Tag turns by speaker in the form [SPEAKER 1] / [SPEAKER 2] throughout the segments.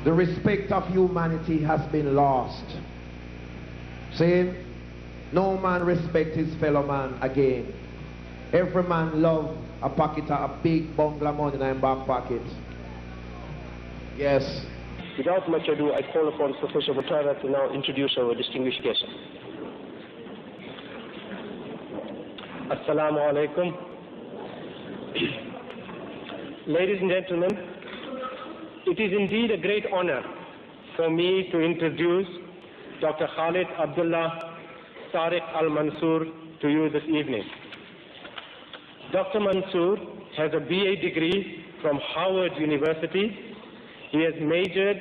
[SPEAKER 1] The respect of humanity has been lost. See? No man respect his fellow man again. Every man love a pocket of a big bungalow money in his back pocket. Yes.
[SPEAKER 2] Without much ado, I call upon Professor Tariq to now introduce our distinguished guest. Assalamu alaikum. Ladies and gentlemen, it is indeed a great honor for me to introduce Dr. Khalid Abdullah Tariq al-Mansour to you this evening. Dr. Mansour has a BA degree from Howard University. He has majored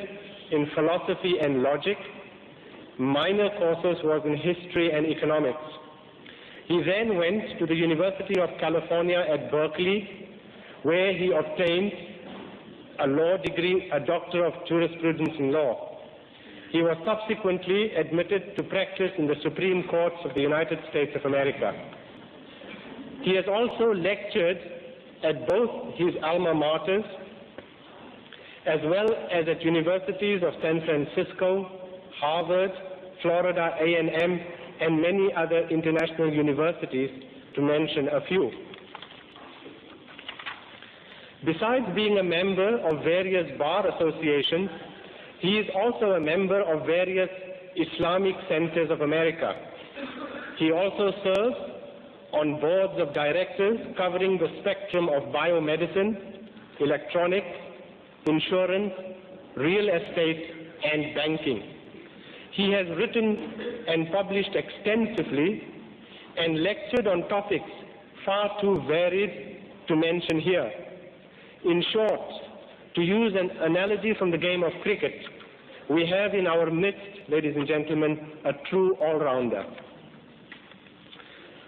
[SPEAKER 2] in philosophy and logic. Minor courses was in history and economics. He then went to the University of California at Berkeley, where he obtained a law degree, a Doctor of Jurisprudence in Law. He was subsequently admitted to practice in the Supreme Courts of the United States of America. He has also lectured at both his alma maters, as well as at universities of San Francisco, Harvard, Florida A&M, and many other international universities, to mention a few. Besides being a member of various bar associations, he is also a member of various Islamic Centers of America. He also serves on boards of directors covering the spectrum of biomedicine, electronics, insurance, real estate, and banking. He has written and published extensively and lectured on topics far too varied to mention here. In short, to use an analogy from the game of cricket, we have in our midst, ladies and gentlemen, a true all-rounder.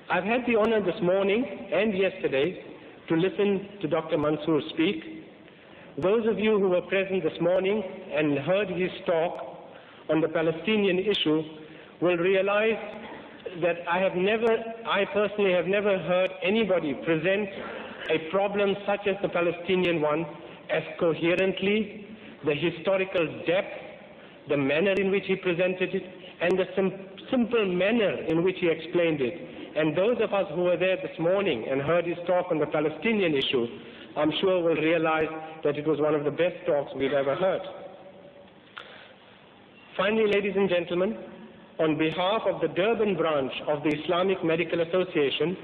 [SPEAKER 2] I've had the honor this morning and yesterday to listen to Dr. Mansour speak. Those of you who were present this morning and heard his talk on the Palestinian issue will realize that I personally have never heard anybody present a problem such as the Palestinian one as coherently, the historical depth, the manner in which he presented it, and the simple manner in which he explained it. And those of us who were there this morning and heard his talk on the Palestinian issue, I'm sure will realize that it was one of the best talks we've ever heard. Finally, ladies and gentlemen, on behalf of the Durban branch of the Islamic Medical Association,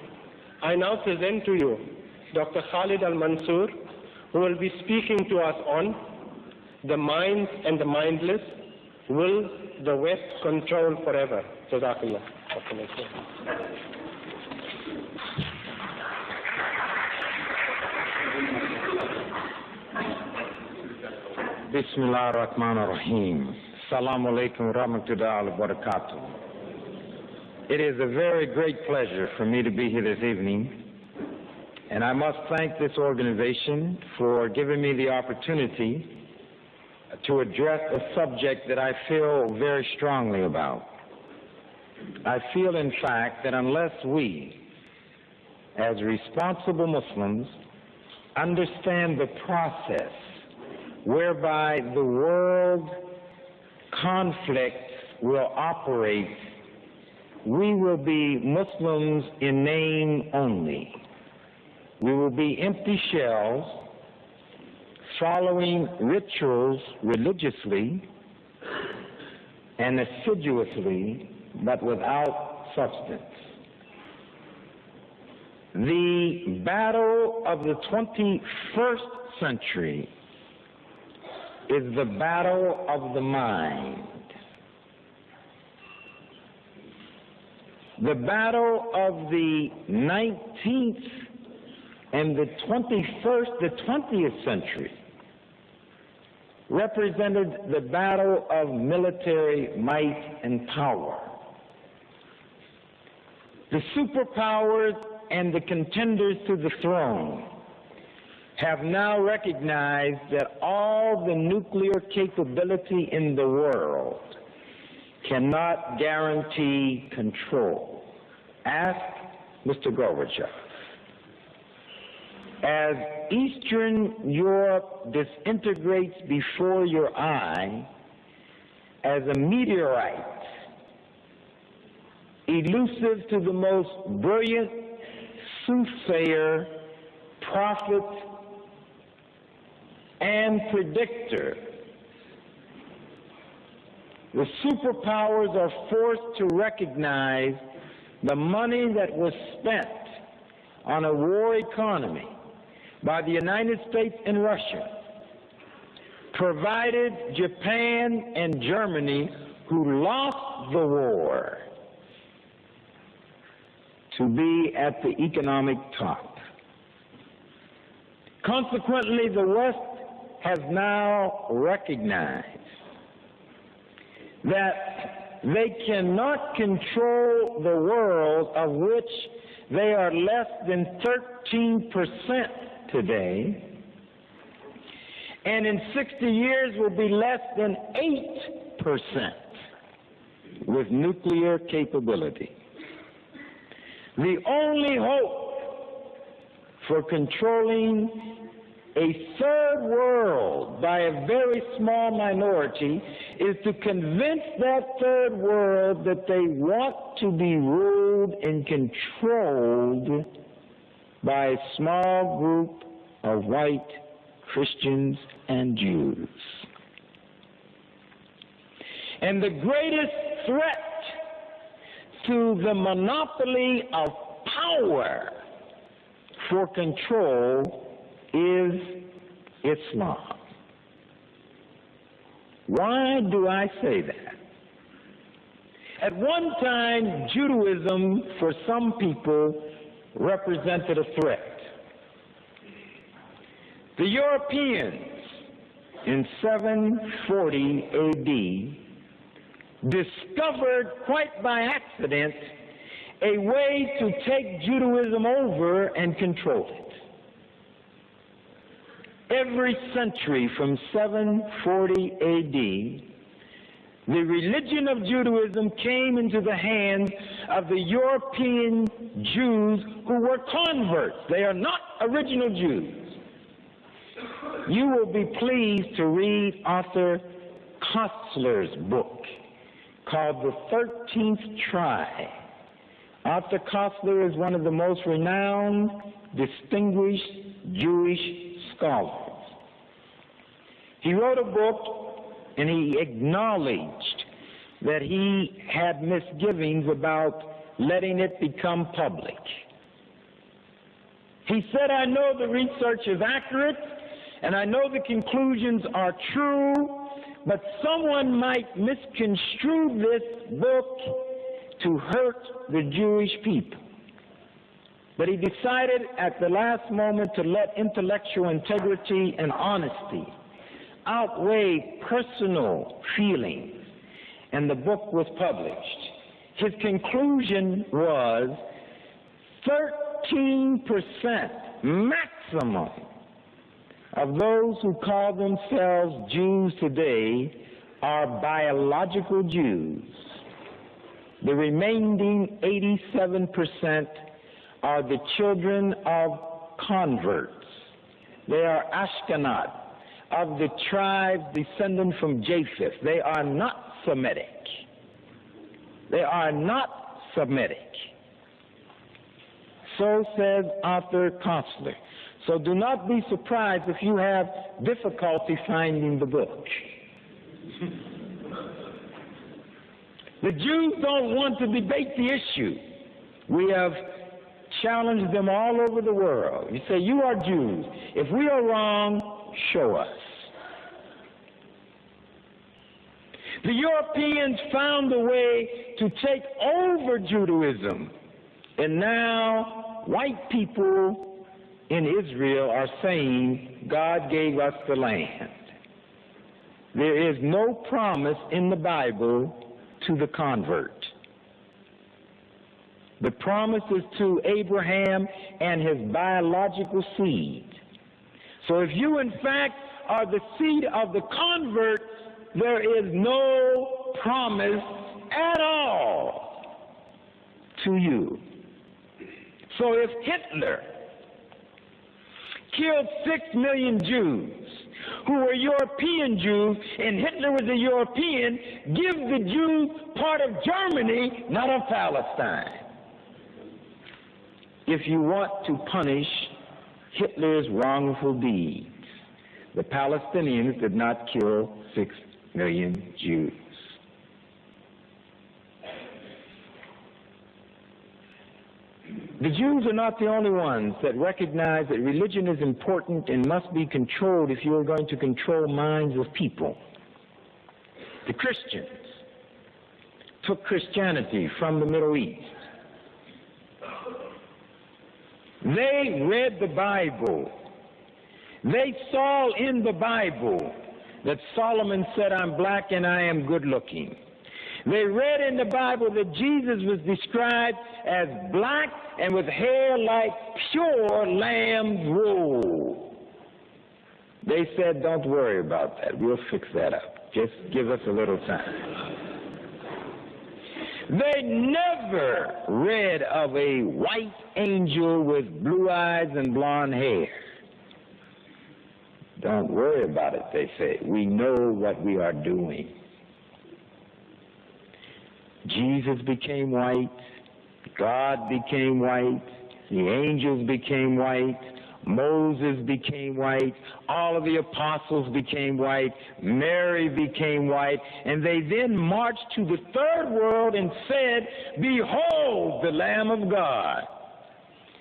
[SPEAKER 2] I now present to you Dr. Khalid al-Mansour, who will be speaking to us on the mind and the mindless. Will the West control forever? Jazakallah.
[SPEAKER 3] Bismillah ar-Rahman ar-Rahim. Assalamu alaikum wa rahmatullahi wa barakatuh. It is a very great pleasure for me to be here this evening, and I must thank this organization for giving me the opportunity to address a subject that I feel very strongly about. I feel, in fact, that unless we, as responsible Muslims, understand the process whereby the world conflict will operate, we will be Muslims in name only. We will be empty shells, following rituals religiously and assiduously, but without substance. The battle of the 21st century is the battle of the mind. The battle of the 19th and the 20th century represented the battle of military might and power. The superpowers and the contenders to the throne have now recognized that all the nuclear capability in the world cannot guarantee control. Ask Mr. Gorbachev. as Eastern Europe disintegrates before your eye as a meteorite, elusive to the most brilliant soothsayer, prophet, and predictor, the superpowers are forced to recognize the money that was spent on a war economy by the United States and Russia provided Japan and Germany, who lost the war, to be at the economic top. Consequently, the West has now recognized that they cannot control the world, of which they are less than 13% today, and in 60 years will be less than 8% with nuclear capability. The only hope for controlling a third world by a very small minority is to convince that third world that they want to be ruled and controlled by a small group of white Christians and Jews. And the greatest threat to the monopoly of power for control is Islam. Why do I say that? At one time, Judaism, for some people, represented a threat. The Europeans in 740 AD discovered, quite by accident, a way to take Judaism over and control it. Every century from 740 AD, the religion of Judaism came into the hands of the European Jews who were converts. They are not original Jews. You will be pleased to read Arthur Koestler's book called The 13th Try. Arthur Koestler is one of the most renowned, distinguished Jewish scholars. He wrote a book and he acknowledged that he had misgivings about letting it become public. He said, I know the research is accurate and I know the conclusions are true, but someone might misconstrue this book to hurt the Jewish people. But he decided at the last moment to let intellectual integrity and honesty outweigh personal feelings, and the book was published. His conclusion was 13% maximum of those who call themselves Jews today are biological Jews. The remaining 87% are the children of converts. They are Ashkenaz, of the tribes descendant from Japheth. They are not Semitic. They are not Semitic. So says Arthur Koestler. So do not be surprised if you have difficulty finding the book. The Jews don't want to debate the issue. We have challenged them all over the world. You say, you are Jews. If we are wrong, show us. The Europeans found a way to take over Judaism, and now white people in Israel are saying, God gave us the land. There is no promise in the Bible to the convert. The promise is to Abraham and his biological seed. So if you in fact are the seed of the convert, there is no promise at all to you. So if Hitler killed 6 million Jews who were European Jews, and Hitler was a European, give the Jews part of Germany, not of Palestine. If you want to punish Hitler's wrongful deeds, the Palestinians did not kill 6 million Jews. The Jews are not the only ones that recognize that religion is important and must be controlled if you are going to control minds of people. The Christians took Christianity from the Middle East. They read the Bible. They saw in the Bible that Solomon said, "I'm black and I am good looking." They read in the Bible that Jesus was described as black and with hair like pure lamb's wool. They said, "Don't worry about that. We'll fix that up. Just give us a little time." They never read of a white angel with blue eyes and blonde hair. "Don't worry about it," they say. "We know what we are doing." Jesus became white. God became white. The angels became white. Moses became white. All of the apostles became white. Mary became white. And they then marched to the third world and said, "Behold the Lamb of God,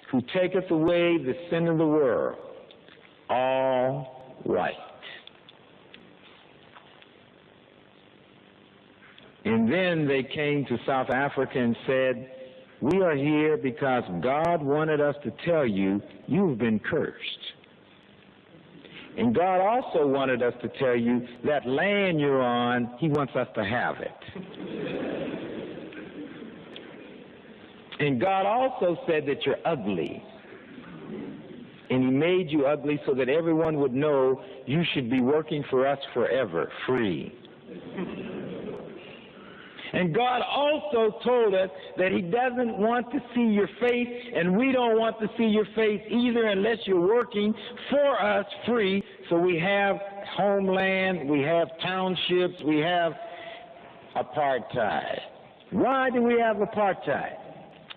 [SPEAKER 3] who taketh away the sin of the world." All white. And then they came to South Africa and said, "We are here because God wanted us to tell you, you've been cursed. And God also wanted us to tell you that land you're on, He wants us to have it. And God also said that you're ugly. And He made you ugly so that everyone would know you should be working for us forever, free. And God also told us that He doesn't want to see your face, and we don't want to see your face either unless you're working for us free. So we have homeland, we have townships, we have apartheid. Why do we have apartheid?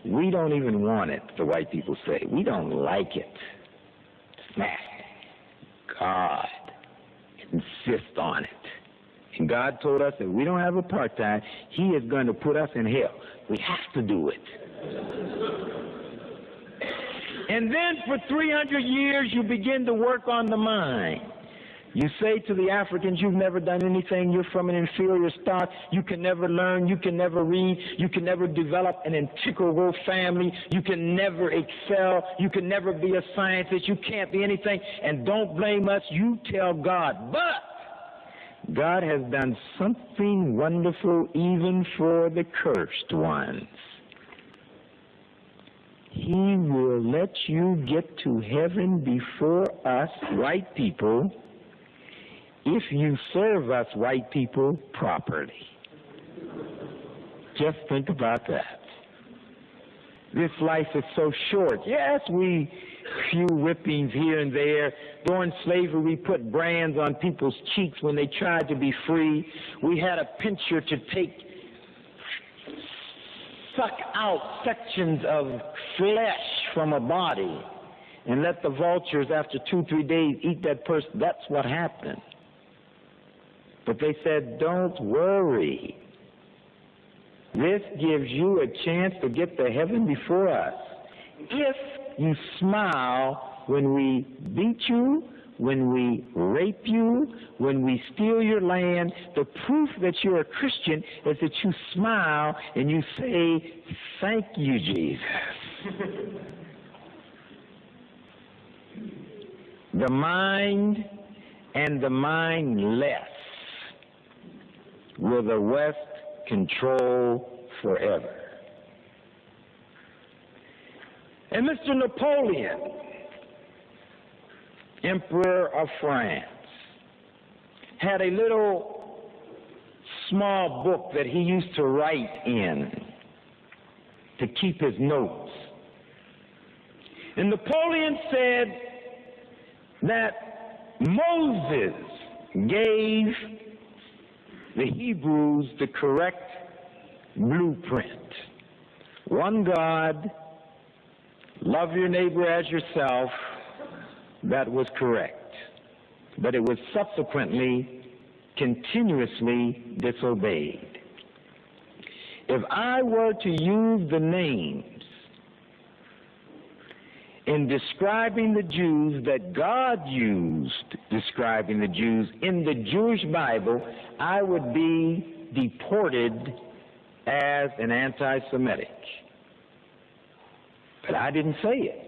[SPEAKER 3] We don't even want it, the white people say. We don't like it. God insists on it. And God told us that we don't have apartheid, He is going to put us in hell. We have to do it. And then for 300 years, you begin to work on the mind. You say to the Africans, "You've never done anything. You're from an inferior stock. You can never learn. You can never read. You can never develop an integral family. You can never excel. You can never be a scientist. You can't be anything. And don't blame us. You tell God." But God has done something wonderful even for the cursed ones. He will let you get to heaven before us, white people, if you serve us, white people, properly. Just think about that. This life is so short. Yes, we few whippings here and there. During slavery, we put brands on people's cheeks when they tried to be free. We had a pincher to suck out sections of flesh from a body and let the vultures, after 2-3 days, eat that person. That's what happened. But they said, "Don't worry. This gives you a chance to get to heaven before us. If you smile when we beat you, when we rape you, when we steal your land, the proof that you're a Christian is that you smile and you say, 'Thank you, Jesus.'" The mind and the mindless will the West control forever. And Mr. Napoleon, Emperor of France, had a little small book that he used to write in to keep his notes. And Napoleon said that Moses gave the Hebrews the correct blueprint. One God, love your neighbor as yourself, that was correct. But it was subsequently continuously disobeyed. If I were to use the names in describing the Jews that God used describing the Jews in the Jewish Bible, I would be deported as an anti-Semitic. But I didn't say it.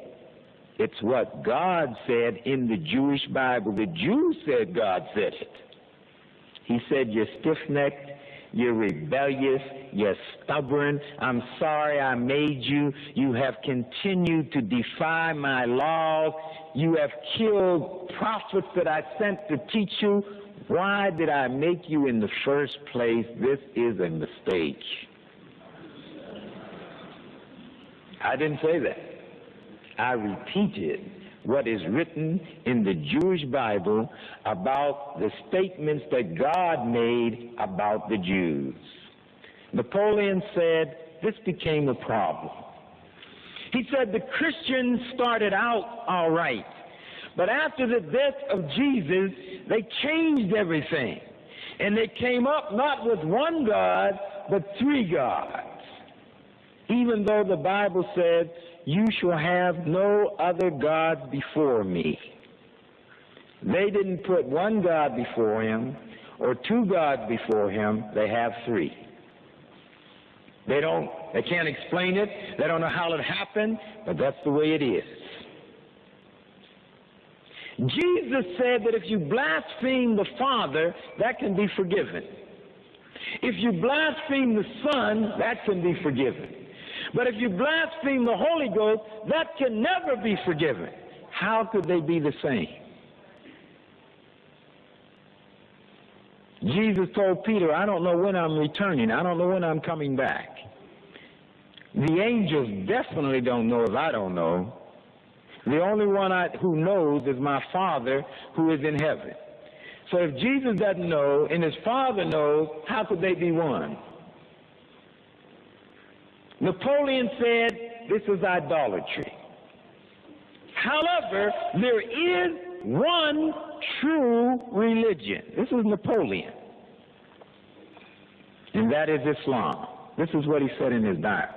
[SPEAKER 3] It's what God said in the Jewish Bible. The Jews said God said it. He said, you're stiff-necked, you're rebellious, you're stubborn. I'm sorry I made you. You have continued to defy my laws. You have killed prophets that I sent to teach you. Why did I make you in the first place? This is a mistake. I didn't say that. I repeated what is written in the Jewish Bible about the statements that God made about the Jews. Napoleon said this became a problem. He said the Christians started out all right, but after the death of Jesus, they changed everything. And they came up not with one God, but three gods. Even though the Bible said, you shall have no other gods before me. They didn't put one God before him or two gods before him. They have three. They can't explain it. They don't know how it happened, but that's the way it is. Jesus said that if you blaspheme the Father, that can be forgiven. If you blaspheme the Son, that can be forgiven. But if you blaspheme the Holy Ghost, that can never be forgiven. How could they be the same? Jesus told Peter, I don't know when I'm returning. I don't know when I'm coming back. The angels definitely don't know if I don't know. The only one who knows is my Father who is in heaven. So if Jesus doesn't know and his Father knows, how could they be one? Napoleon said this is idolatry. However, there is one true religion. This is Napoleon. And that is Islam. This is what he said in his diary.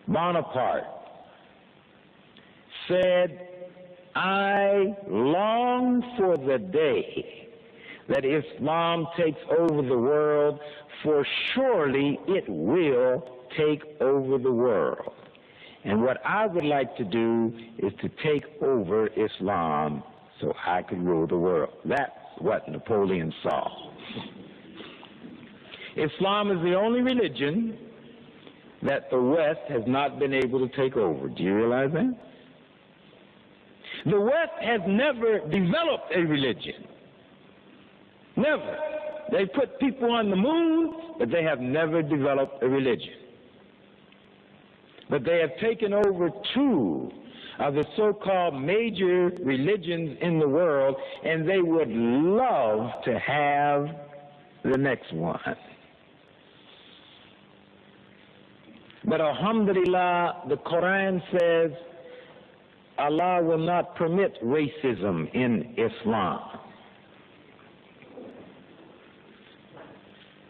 [SPEAKER 3] Bonaparte said, I long for the day that Islam takes over the world, for surely it will take over the world. And what I would like to do is to take over Islam so I could rule the world. That's what Napoleon saw. Islam is the only religion that the West has not been able to take over. Do you realize that? The West has never developed a religion. Never. They put people on the moon, but they have never developed a religion. But they have taken over two of the so-called major religions in the world, and they would love to have the next one. But alhamdulillah, the Quran says Allah will not permit racism in Islam.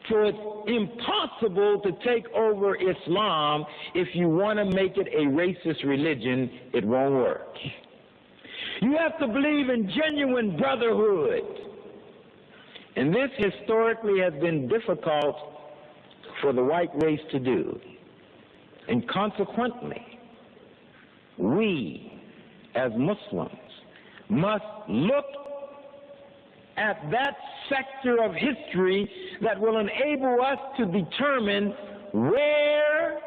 [SPEAKER 3] So it's impossible to take over Islam. If you want to make it a racist religion, it won't work. You have to believe in genuine brotherhood. And this historically has been difficult for the white race to do. And consequently, we as Muslims must look at that sector of history that will enable us to determine where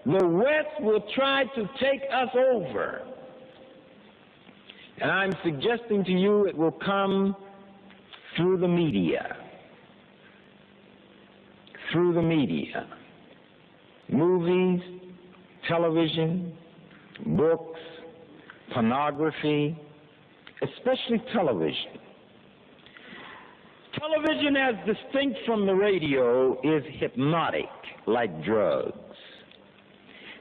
[SPEAKER 3] the West will try to take us over. And I'm suggesting to you it will come through the media. Through the media. Movies, television, books, pornography, especially television. Television, as distinct from the radio, is hypnotic, like drugs.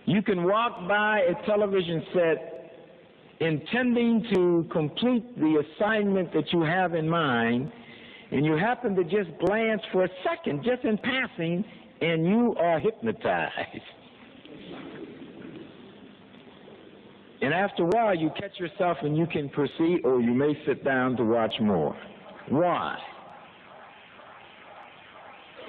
[SPEAKER 3] You can walk by a television set intending to complete the assignment that you have in mind, and you happen to just glance for a second, just in passing, and you are hypnotized. And after a while, you catch yourself and you can proceed, or you may sit down to watch more. Why?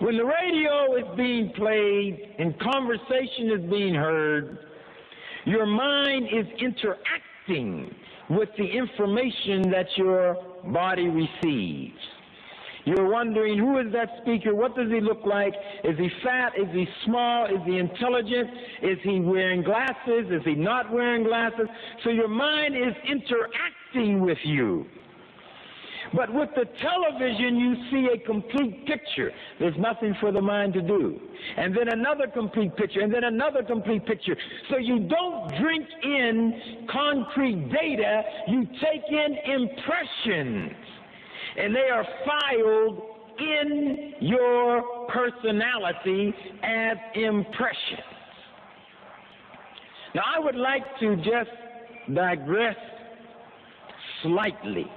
[SPEAKER 3] When the radio is being played and conversation is being heard, your mind is interacting with the information that your body receives. You're wondering, who is that speaker? What does he look like? Is he fat? Is he small? Is he intelligent? Is he wearing glasses? Is he not wearing glasses? So your mind is interacting with you. But with the television, you see a complete picture. There's nothing for the mind to do. And then another complete picture, and then another complete picture. So you don't drink in concrete data, you take in impressions. And they are filed in your personality as impressions. Now, I would like to just digress slightly.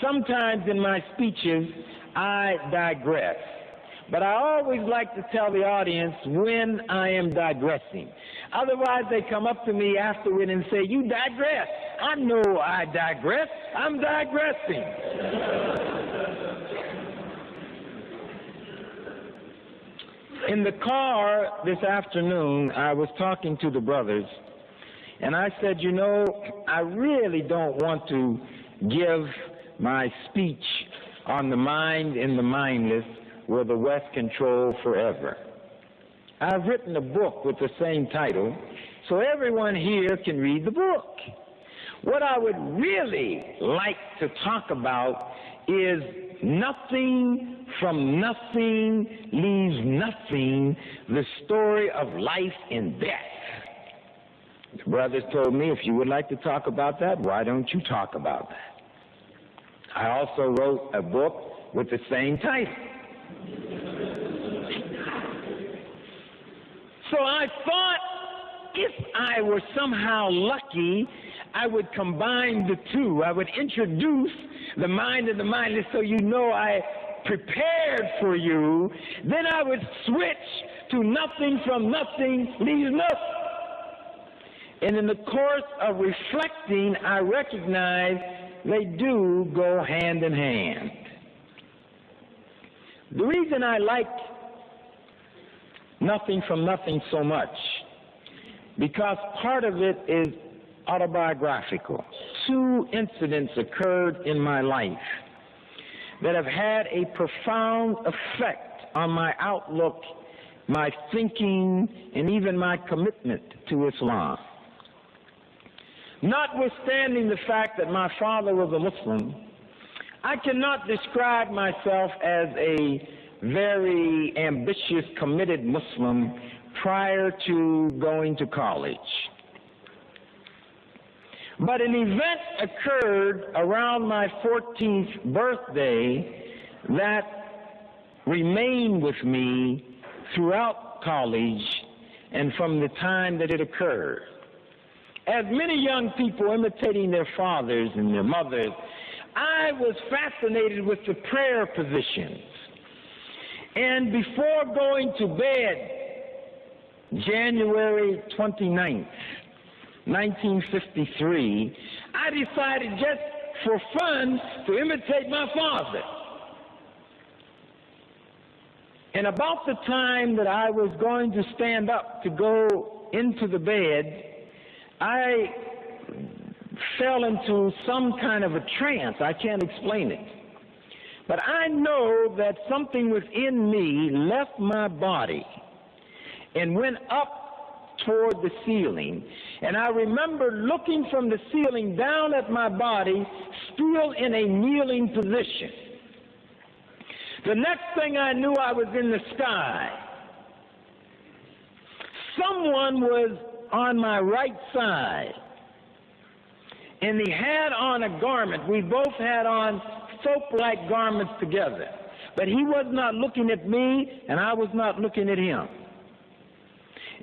[SPEAKER 3] Sometimes in my speeches, I digress. But I always like to tell the audience when I am digressing. Otherwise, they come up to me afterward and say, "You digress." I know I digress. I'm digressing. In the car this afternoon, I was talking to the brothers, and I said, you know, I really don't want to give my speech on the mind and the mindless will the West control forever. I've written a book with the same title, so everyone here can read the book. What I would really like to talk about is nothing from nothing leaves nothing, the story of life and death. The brothers told me, if you would like to talk about that, why don't you talk about that? I also wrote a book with the same title. So I thought if I were somehow lucky, I would combine the two. I would introduce the mind and the mindless so you know I prepared for you. Then I would switch to nothing from nothing leaves nothing. And in the course of reflecting, I recognize they do go hand in hand. The reason I like nothing from nothing so much, because part of it is autobiographical. Two incidents occurred in my life that have had a profound effect on my outlook, my thinking, and even my commitment to Islam. Notwithstanding the fact that my father was a Muslim, I cannot describe myself as a very ambitious, committed Muslim prior to going to college. But an event occurred around my 14th birthday that remained with me throughout college and from the time that it occurred. As many young people imitating their fathers and their mothers, I was fascinated with the prayer positions. And before going to bed, January 29th, 1953, I decided just for fun to imitate my father. And about the time that I was going to stand up to go into the bed, I fell into some kind of a trance. I can't explain it. But I know that something within me left my body and went up toward the ceiling. And I remember looking from the ceiling down at my body, still in a kneeling position. The next thing I knew, I was in the sky. Someone was on my right side. And he had on a garment. We both had on folk-like garments together. But he was not looking at me, and I was not looking at him.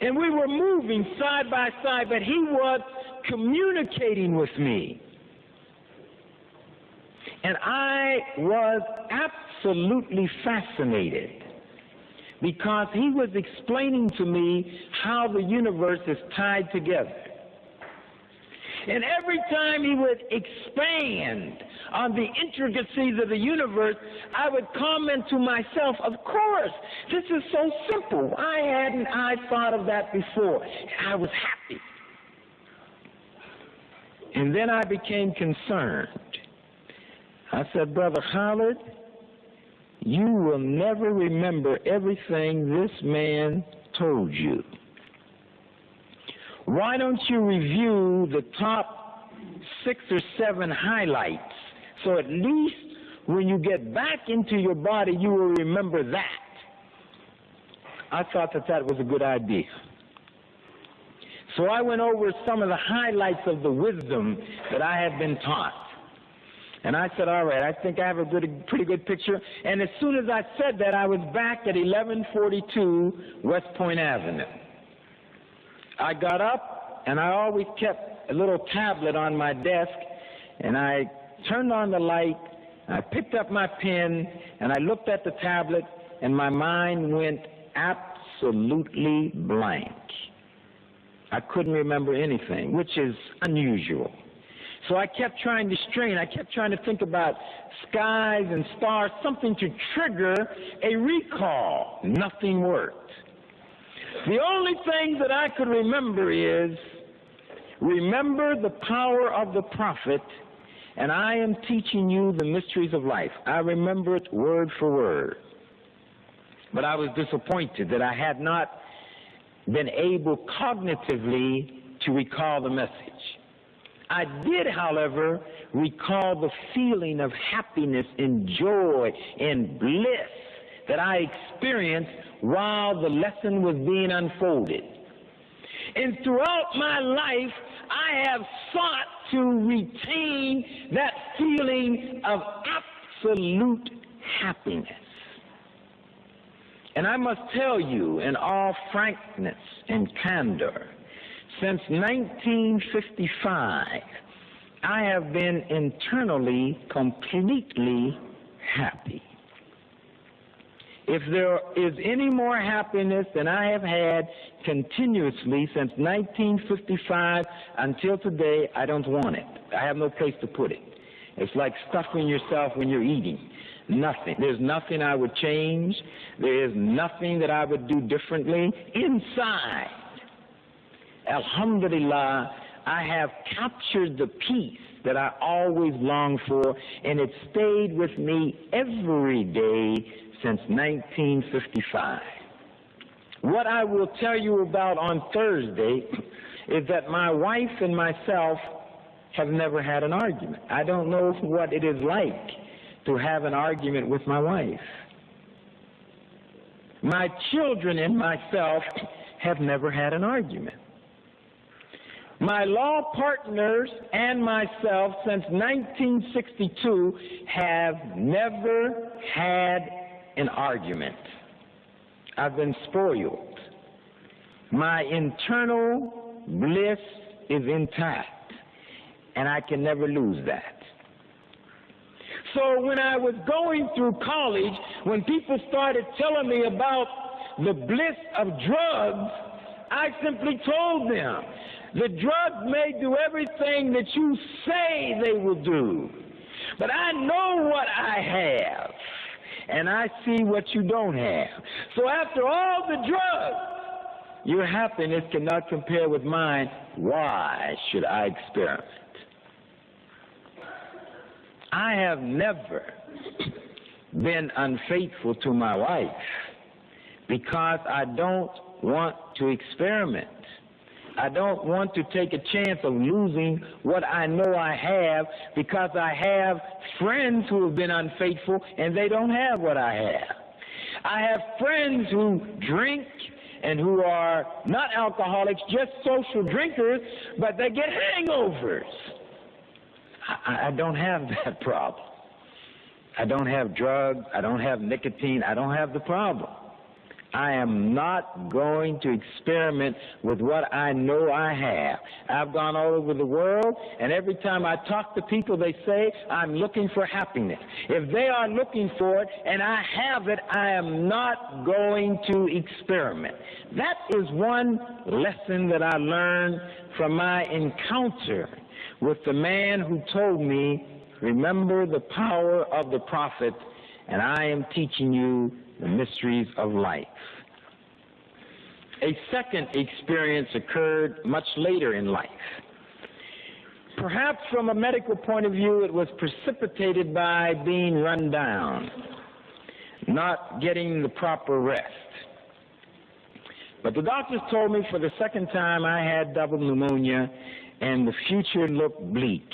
[SPEAKER 3] And we were moving side by side, but he was communicating with me. And I was absolutely fascinated because he was explaining to me how the universe is tied together. And every time he would expand on the intricacies of the universe, I would comment to myself, of course, this is so simple. Why hadn't I thought of that before? I was happy. And then I became concerned. I said, Brother Khalid, you will never remember everything this man told you. Why don't you review the top 6 or 7 highlights so at least when you get back into your body you will remember that? I thought that was a good idea. So I went over some of the highlights of the wisdom that I had been taught. And I said, all right, I think I have a pretty good picture. And as soon as I said that, I was back at 1142 West Point Avenue. I got up, and I always kept a little tablet on my desk, and I turned on the light, I picked up my pen, and I looked at the tablet, and my mind went absolutely blank. I couldn't remember anything, which is unusual. So I kept trying to strain. I kept trying to think about skies and stars, something to trigger a recall. Nothing worked. The only thing that I could remember is, remember the power of the prophet, and I am teaching you the mysteries of life. I remember it word for word. But I was disappointed that I had not been able cognitively to recall the message. I did, however, recall the feeling of happiness and joy and bliss that I experienced while the lesson was being unfolded. And throughout my life, I have sought to retain that feeling of absolute happiness. And I must tell you, in all frankness and candor, since 1955, I have been internally completely happy. If there is any more happiness than I have had continuously since 1955 until today, I don't want it. I have no place to put it. It's like stuffing yourself when you're eating. Nothing. There's nothing I would change. There is nothing that I would do differently. Inside, alhamdulillah, I have captured the peace that I always longed for, and it stayed with me every day since 1955. What I will tell you about on Thursday is that my wife and myself have never had an argument. I don't know what it is like to have an argument with my wife. My children and myself have never had an argument. My law partners and myself since 1962 have never had an argument. I've been spoiled. My internal bliss is intact, and I can never lose that. So when I was going through college, when people started telling me about the bliss of drugs, I simply told them, the drugs may do everything that you say they will do, but I know what I have, and I see what you don't have. So after all the drugs, your happiness cannot compare with mine. Why should I experiment? I have never been unfaithful to my wife because I don't want to experiment. I don't want to take a chance of losing what I know I have because I have friends who have been unfaithful and they don't have what I have. I have friends who drink and who are not alcoholics, just social drinkers, but they get hangovers. I don't have that problem. I don't have drugs. I don't have nicotine. I don't have the problem. I am not going to experiment with what I know I have. I've gone all over the world, and every time I talk to people, they say, I'm looking for happiness. If they are looking for it and I have it, I am not going to experiment. That is one lesson that I learned from my encounter with the man who told me, remember the power of the prophet, and I am teaching you the mysteries of life. A second experience occurred much later in life. Perhaps from a medical point of view, it was precipitated by being run down, not getting the proper rest. But the doctors told me for the second time I had double pneumonia and the future looked bleak.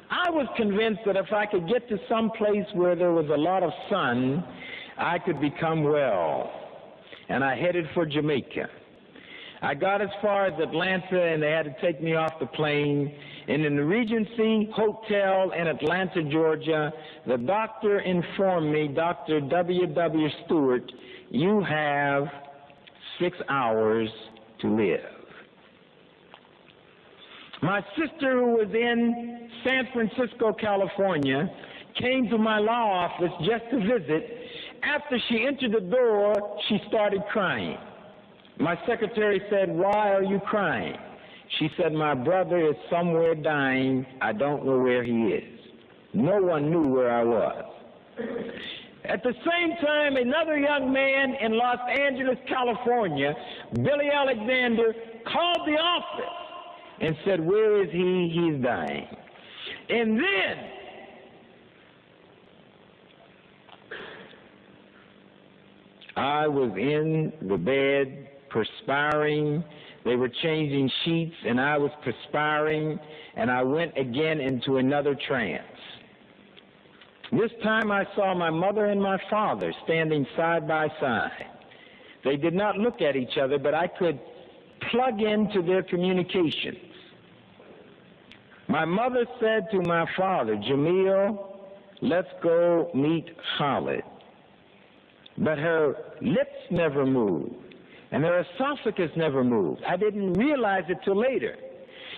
[SPEAKER 3] I was convinced that if I could get to some place where there was a lot of sun, I could become well. And I headed for Jamaica. I got as far as Atlanta, and they had to take me off the plane. And in the Regency Hotel in Atlanta, Georgia, the doctor informed me, Dr. W.W. Stewart, you have 6 hours to live. My sister, who was in San Francisco, California, came to my law office just to visit. After she entered the door, she started crying. My secretary said, why are you crying? She said, my brother is somewhere dying. I don't know where he is. No one knew where I was. At the same time, another young man in Los Angeles, California, Billy Alexander, called the office and said, where is he? He's dying. And then I was in the bed, perspiring. They were changing sheets, and I was perspiring, and I went again into another trance. This time I saw my mother and my father standing side by side. They did not look at each other, but I could plug into their communications. My mother said to my father, Jamil, let's go meet Khalid. But her lips never moved, and her esophagus never moved. I didn't realize it till later.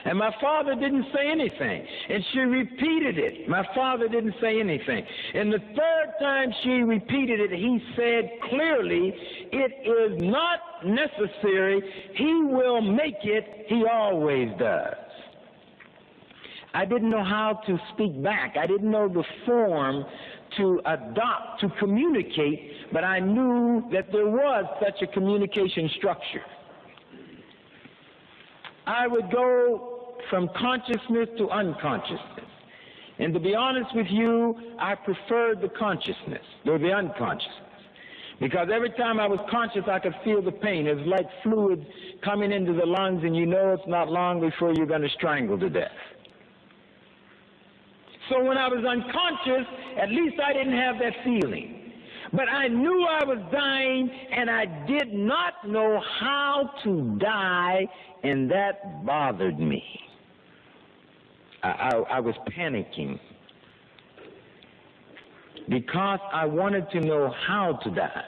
[SPEAKER 3] And my father didn't say anything. And she repeated it. My father didn't say anything. And the third time she repeated it, he said clearly, it is not necessary. He will make it. He always does. I didn't know how to speak back. I didn't know the form to adopt, to communicate, but I knew that there was such a communication structure. I would go from consciousness to unconsciousness. And to be honest with you, I preferred the consciousness or the unconsciousness. Because every time I was conscious, I could feel the pain. It was like fluid coming into the lungs, and you know it's not long before you're going to strangle to death. So when I was unconscious, at least I didn't have that feeling. But I knew I was dying, and I did not know how to die, and that bothered me. I was panicking because I wanted to know how to die.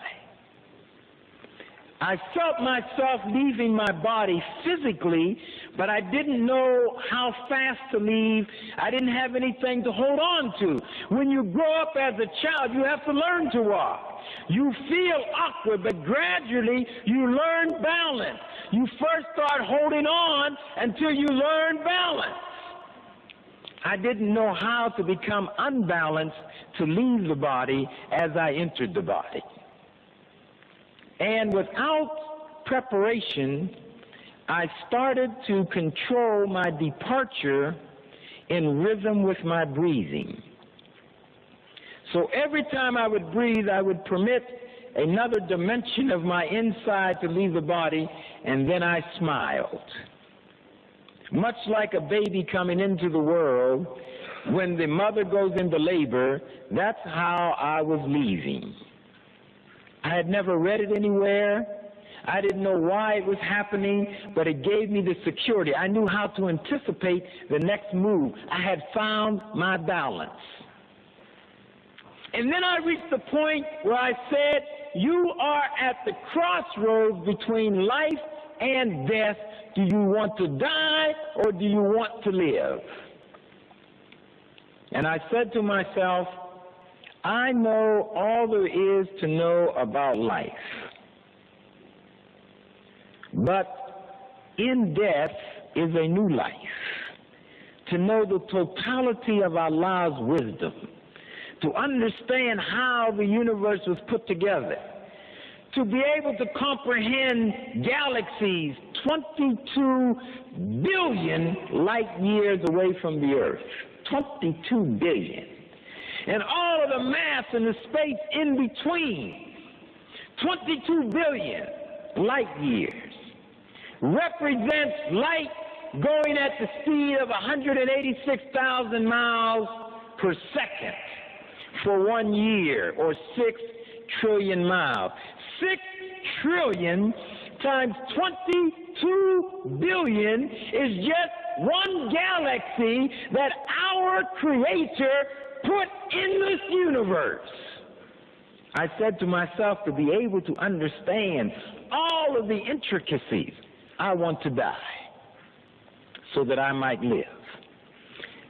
[SPEAKER 3] I felt myself leaving my body physically, but I didn't know how fast to leave. I didn't have anything to hold on to. When you grow up as a child, you have to learn to walk. You feel awkward, but gradually you learn balance. You first start holding on until you learn balance. I didn't know how to become unbalanced to leave the body as I entered the body. And without preparation, I started to control my departure in rhythm with my breathing. So every time I would breathe, I would permit another dimension of my inside to leave the body, and then I smiled. Much like a baby coming into the world, when the mother goes into labor, that's how I was leaving. I had never read it anywhere. I didn't know why it was happening, but it gave me the security. I knew how to anticipate the next move. I had found my balance. And then I reached the point where I said, you are at the crossroads between life and death. Do you want to die or do you want to live? And I said to myself, I know all there is to know about life. But in death is a new life. To know the totality of Allah's wisdom. To understand how the universe was put together. To be able to comprehend galaxies 22 billion light years away from the earth. 22 billion. And all of the mass and the space in between. 22 billion light years. Represents light going at the speed of 186,000 miles per second for 1 year, or 6 trillion miles. 6 trillion times 22 billion is just one galaxy that our Creator put in this universe. I said to myself, to be able to understand all of the intricacies, I want to die so that I might live.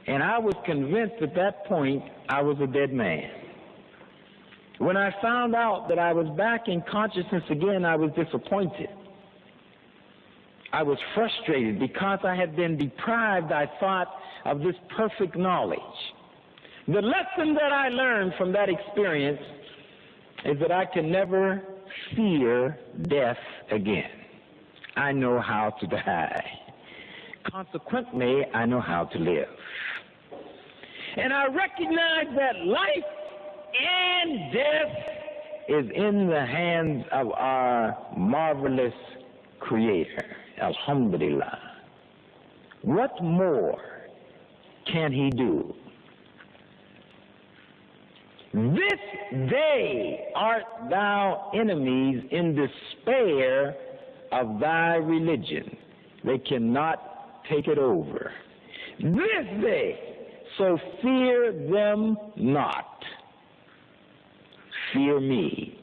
[SPEAKER 3] And I was convinced at that point I was a dead man. When I found out that I was back in consciousness again, I was disappointed. I was frustrated because I had been deprived, I thought, of this perfect knowledge. The lesson that I learned from that experience is that I can never fear death again. I know how to die. Consequently, I know how to live. And I recognize that life and death is in the hands of our marvelous Creator. Alhamdulillah. What more can He do? This day art thou enemies in despair of thy religion. They cannot take it over. This day, so fear them not. Fear me.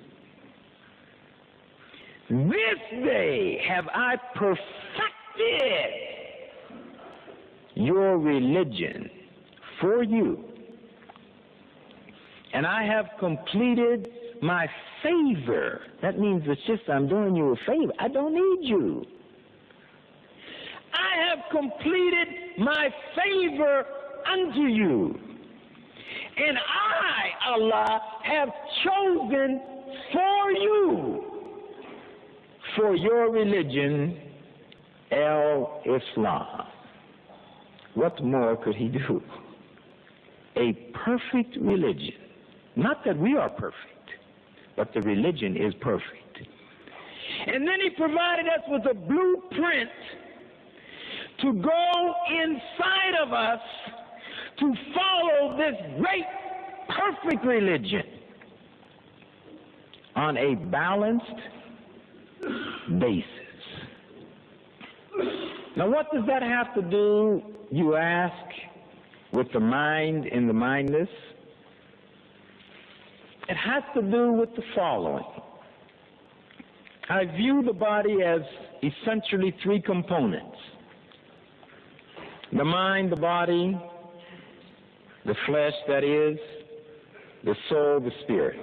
[SPEAKER 3] This day have I perfected your religion for you. And I have completed my favor. That means it's just I'm doing you a favor. I don't need you. I have completed my favor unto you. And I, Allah, have chosen for you, for your religion, Islam. What more could He do? A perfect religion. Not that we are perfect, but the religion is perfect. And then He provided us with a blueprint to go inside of us to follow this great, perfect religion on a balanced basis. Now, what does that have to do, you ask, with the mind and the mindless? It has to do with the following. I view the body as essentially three components. The mind, the body, the flesh, that is, the soul, the spirit.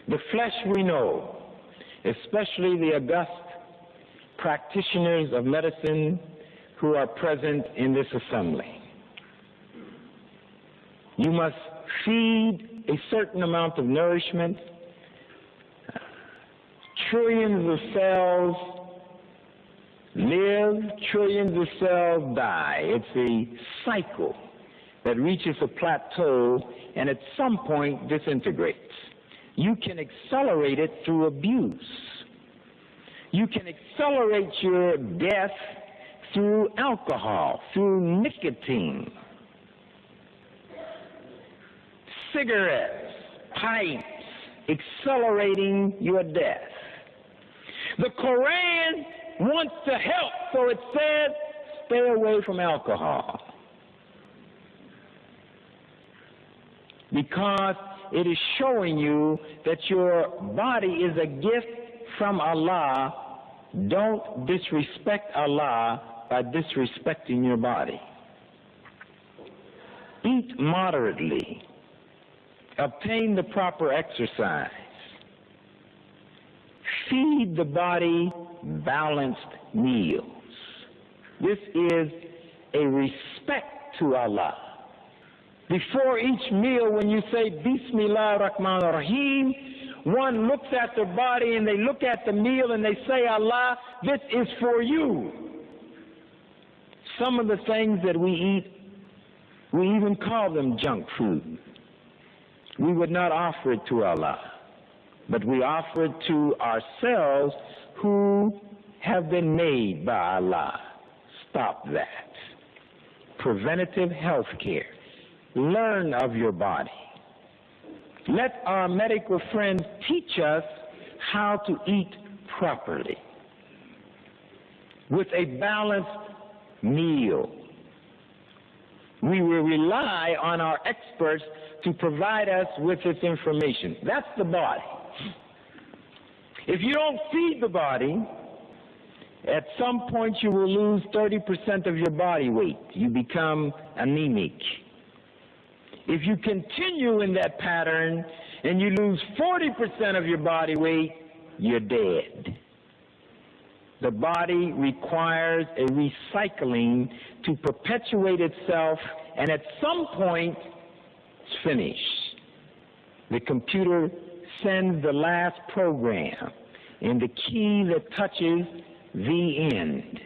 [SPEAKER 3] The flesh we know, especially the august practitioners of medicine who are present in this assembly. You must feed a certain amount of nourishment. Trillions of cells live, trillions of cells die. It's a cycle that reaches a plateau and at some point disintegrates. You can accelerate it through abuse. You can accelerate your death through alcohol, through nicotine, cigarettes, pipes, accelerating your death. The Quran wants to help, so it says, stay away from alcohol. Because it is showing you that your body is a gift from Allah. Don't disrespect Allah by disrespecting your body. Eat moderately. Obtain the proper exercise. Feed the body balanced meals. This is a respect to Allah. Before each meal, when you say Bismillah ar-Rahman ar-Rahim, one looks at their body and they look at the meal and they say, Allah, this is for you. Some of the things that we eat, we even call them junk food. We would not offer it to Allah, but we offer it to ourselves who have been made by Allah. Stop that. Preventative health care. Learn of your body. Let our medical friends teach us how to eat properly with a balanced meal. We will rely on our experts to provide us with this information. That's the body. If you don't feed the body, at some point you will lose 30% of your body weight. You become anemic. If you continue in that pattern and you lose 40% of your body weight, you're dead. The body requires a recycling to perpetuate itself, and at some point, it's finished. The computer sends the last program, and the key that touches the end,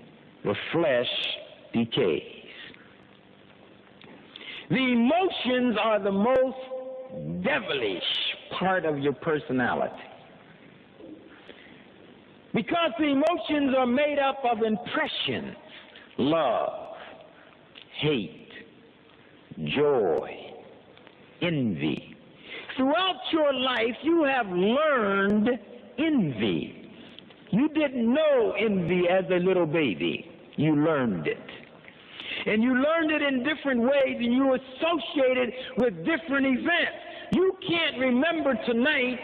[SPEAKER 3] the flesh decays. The emotions are the most devilish part of your personality. Because the emotions are made up of impressions: love, hate, joy, envy. Throughout your life, you have learned envy. You didn't know envy as a little baby. You learned it. And you learned it in different ways, and you associated with different events. You can't remember tonight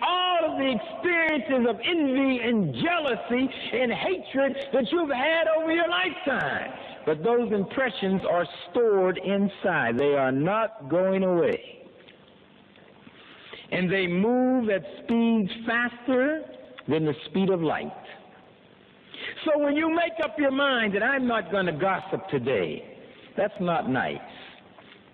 [SPEAKER 3] all of the experiences of envy and jealousy and hatred that you've had over your lifetime. But those impressions are stored inside. They are not going away. And they move at speeds faster than the speed of light. So when you make up your mind that I'm not going to gossip today, that's not nice.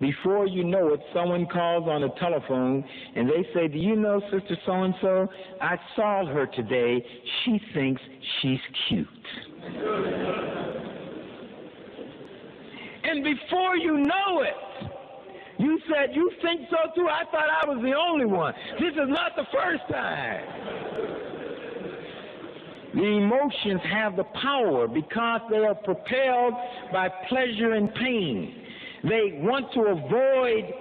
[SPEAKER 3] Before you know it, someone calls on the telephone and they say, do you know Sister so-and-so? I saw her today. She thinks she's cute. And before you know it, you said, you think so too? I thought I was the only one. This is not the first time. The emotions have the power because they are propelled by pleasure and pain. They want to avoid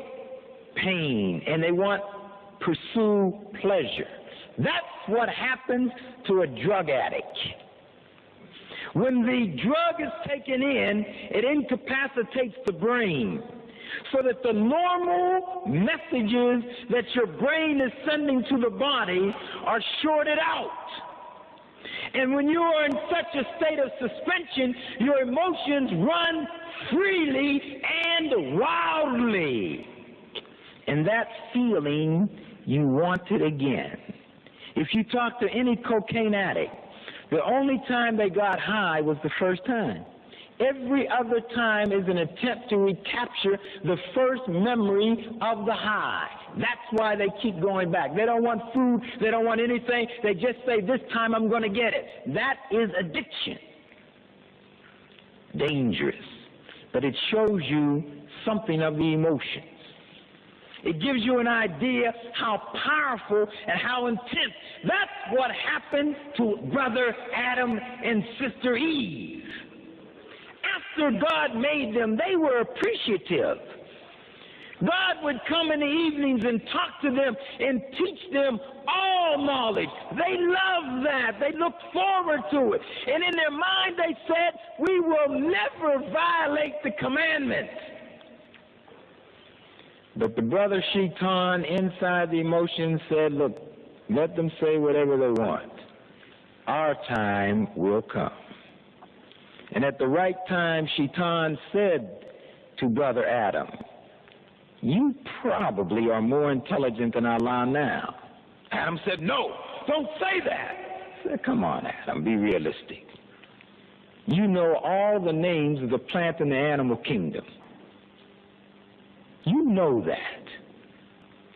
[SPEAKER 3] pain and they want to pursue pleasure. That's what happens to a drug addict. When the drug is taken in, it incapacitates the brain so that the normal messages that your brain is sending to the body are shorted out. And when you are in such a state of suspension, your emotions run freely and wildly. And that feeling, you want it again. If you talk to any cocaine addict, the only time they got high was the first time. Every other time is an attempt to recapture the first memory of the high. That's why they keep going back. They don't want food. They don't want anything. They just say, this time I'm going to get it. That is addiction. Dangerous. But it shows you something of the emotions. It gives you an idea how powerful and how intense. That's what happened to Brother Adam and Sister Eve. After God made them, they were appreciative. God would come in the evenings and talk to them and teach them all knowledge. They loved that. They looked forward to it. And in their mind they said, we will never violate the commandments. But the brother Shaitan inside the emotion said, look, let them say whatever they want. Our time will come. And at the right time, Shaitan said to brother Adam, you probably are more intelligent than Allah now. Adam said, no, don't say that. I said, come on, Adam, be realistic. You know all the names of the plant and the animal kingdom. You know that.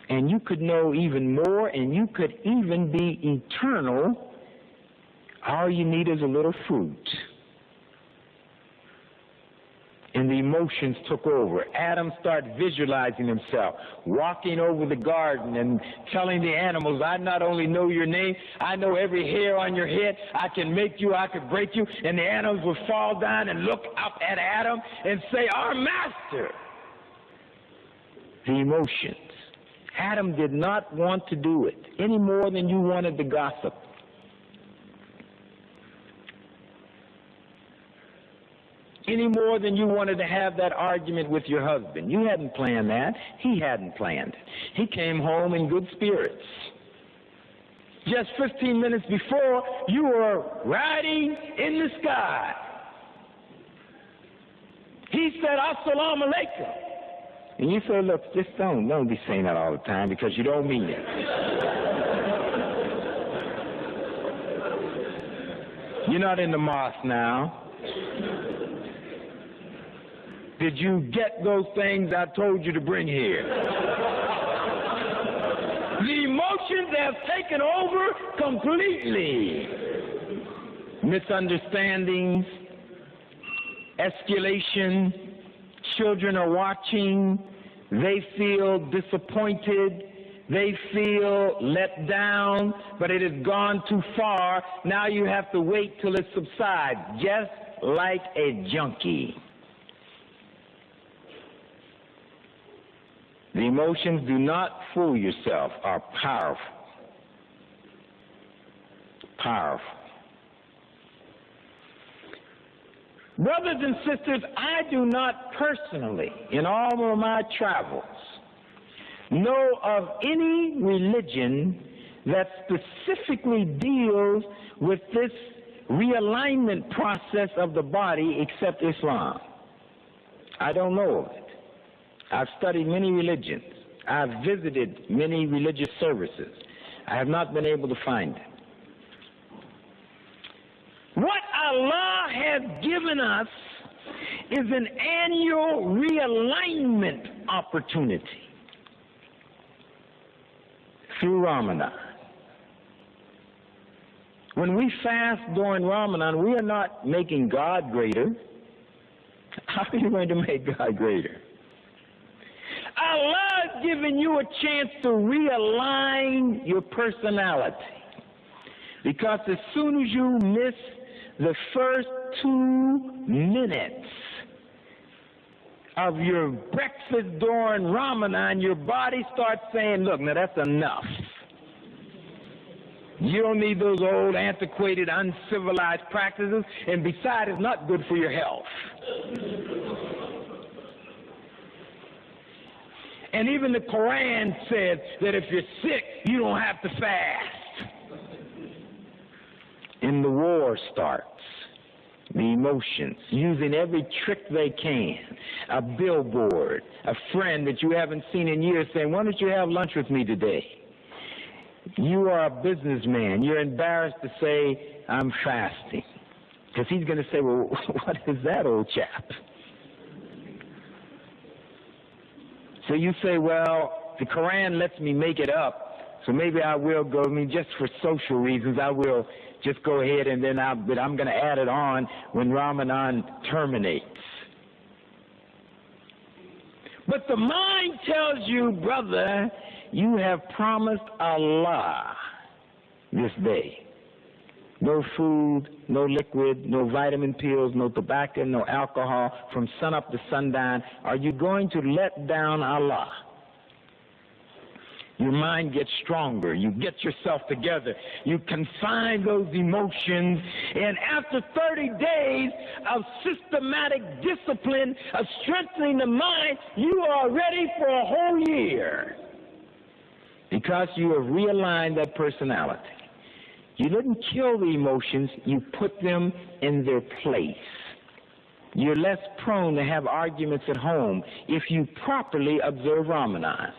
[SPEAKER 3] And you could know even more, and you could even be eternal. All you need is a little fruit. And the emotions took over. Adam started visualizing himself, walking over the garden and telling the animals, I not only know your name, I know every hair on your head. I can make you, I could break you. And the animals would fall down and look up at Adam and say, our master. The emotions. Adam did not want to do it any more than you wanted to gossip. Any more than you wanted to have that argument with your husband. You hadn't planned that. He hadn't planned it. He came home in good spirits. Just 15 minutes before, you were riding in the sky. He said, Assalamu alaikum. And you said, look, just don't be saying that all the time because you don't mean it. You're not in the mosque now. Did you get those things I told you to bring here? The emotions have taken over completely. Misunderstandings, escalation, children are watching, they feel disappointed, they feel let down, but it has gone too far. Now you have to wait till it subsides, just like a junkie. The emotions, do not fool yourself, are powerful. Powerful. Brothers and sisters, I do not personally, in all of my travels, know of any religion that specifically deals with this realignment process of the body except Islam. I don't know of it. I've studied many religions. I've visited many religious services. I have not been able to find it. What Allah has given us is an annual realignment opportunity through Ramadan. When we fast during Ramadan, we are not making God greater. How are you going to make God greater? Allah has given you a chance to realign your personality. Because as soon as you miss the first 2 minutes of your breakfast during Ramadan, your body starts saying, look, now that's enough. You don't need those old, antiquated, uncivilized practices, and besides, it's not good for your health. And even the Quran says that if you're sick, you don't have to fast. And the war starts. The emotions, using every trick they can. A billboard, a friend that you haven't seen in years saying, why don't you have lunch with me today? You are a businessman. You're embarrassed to say, I'm fasting. Because he's going to say, well, what is that, old chap? So you say, well, the Quran lets me make it up, so maybe I will go, just for social reasons, I will just go ahead and then I'm going to add it on when Ramadan terminates. But the mind tells you, brother, you have promised Allah this day. No food, no liquid, no vitamin pills, no tobacco, no alcohol from sunup to sundown. Are you going to let down Allah? Your mind gets stronger. You get yourself together. You confine those emotions. And after 30 days of systematic discipline, of strengthening the mind, you are ready for a whole year. Because you have realigned that personality. You didn't kill the emotions, you put them in their place. You're less prone to have arguments at home if you properly observe Ramadan.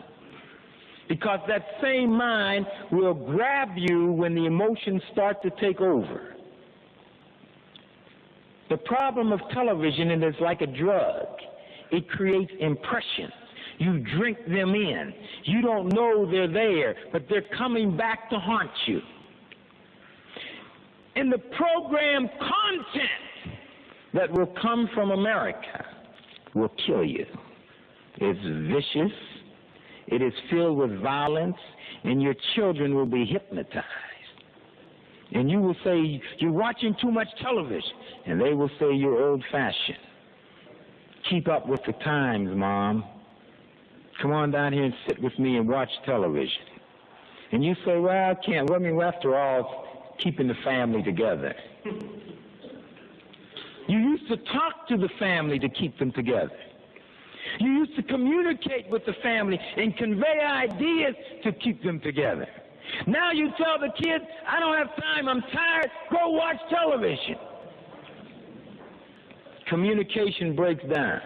[SPEAKER 3] Because that same mind will grab you when the emotions start to take over. The problem of television is it's like a drug. It creates impressions. You drink them in. You don't know they're there, but they're coming back to haunt you. And the program content that will come from America will kill you. It's vicious. It is filled with violence, and your children will be hypnotized. And you will say, you're watching too much television. And they will say, you're old-fashioned. Keep up with the times, Mom. Come on down here and sit with me and watch television. And you say, well, I can't. Well, I mean, after all, it's keeping the family together. You used to talk to the family to keep them together. You used to communicate with the family and convey ideas to keep them together. Now you tell the kids, I don't have time, I'm tired, go watch television. Communication breaks down.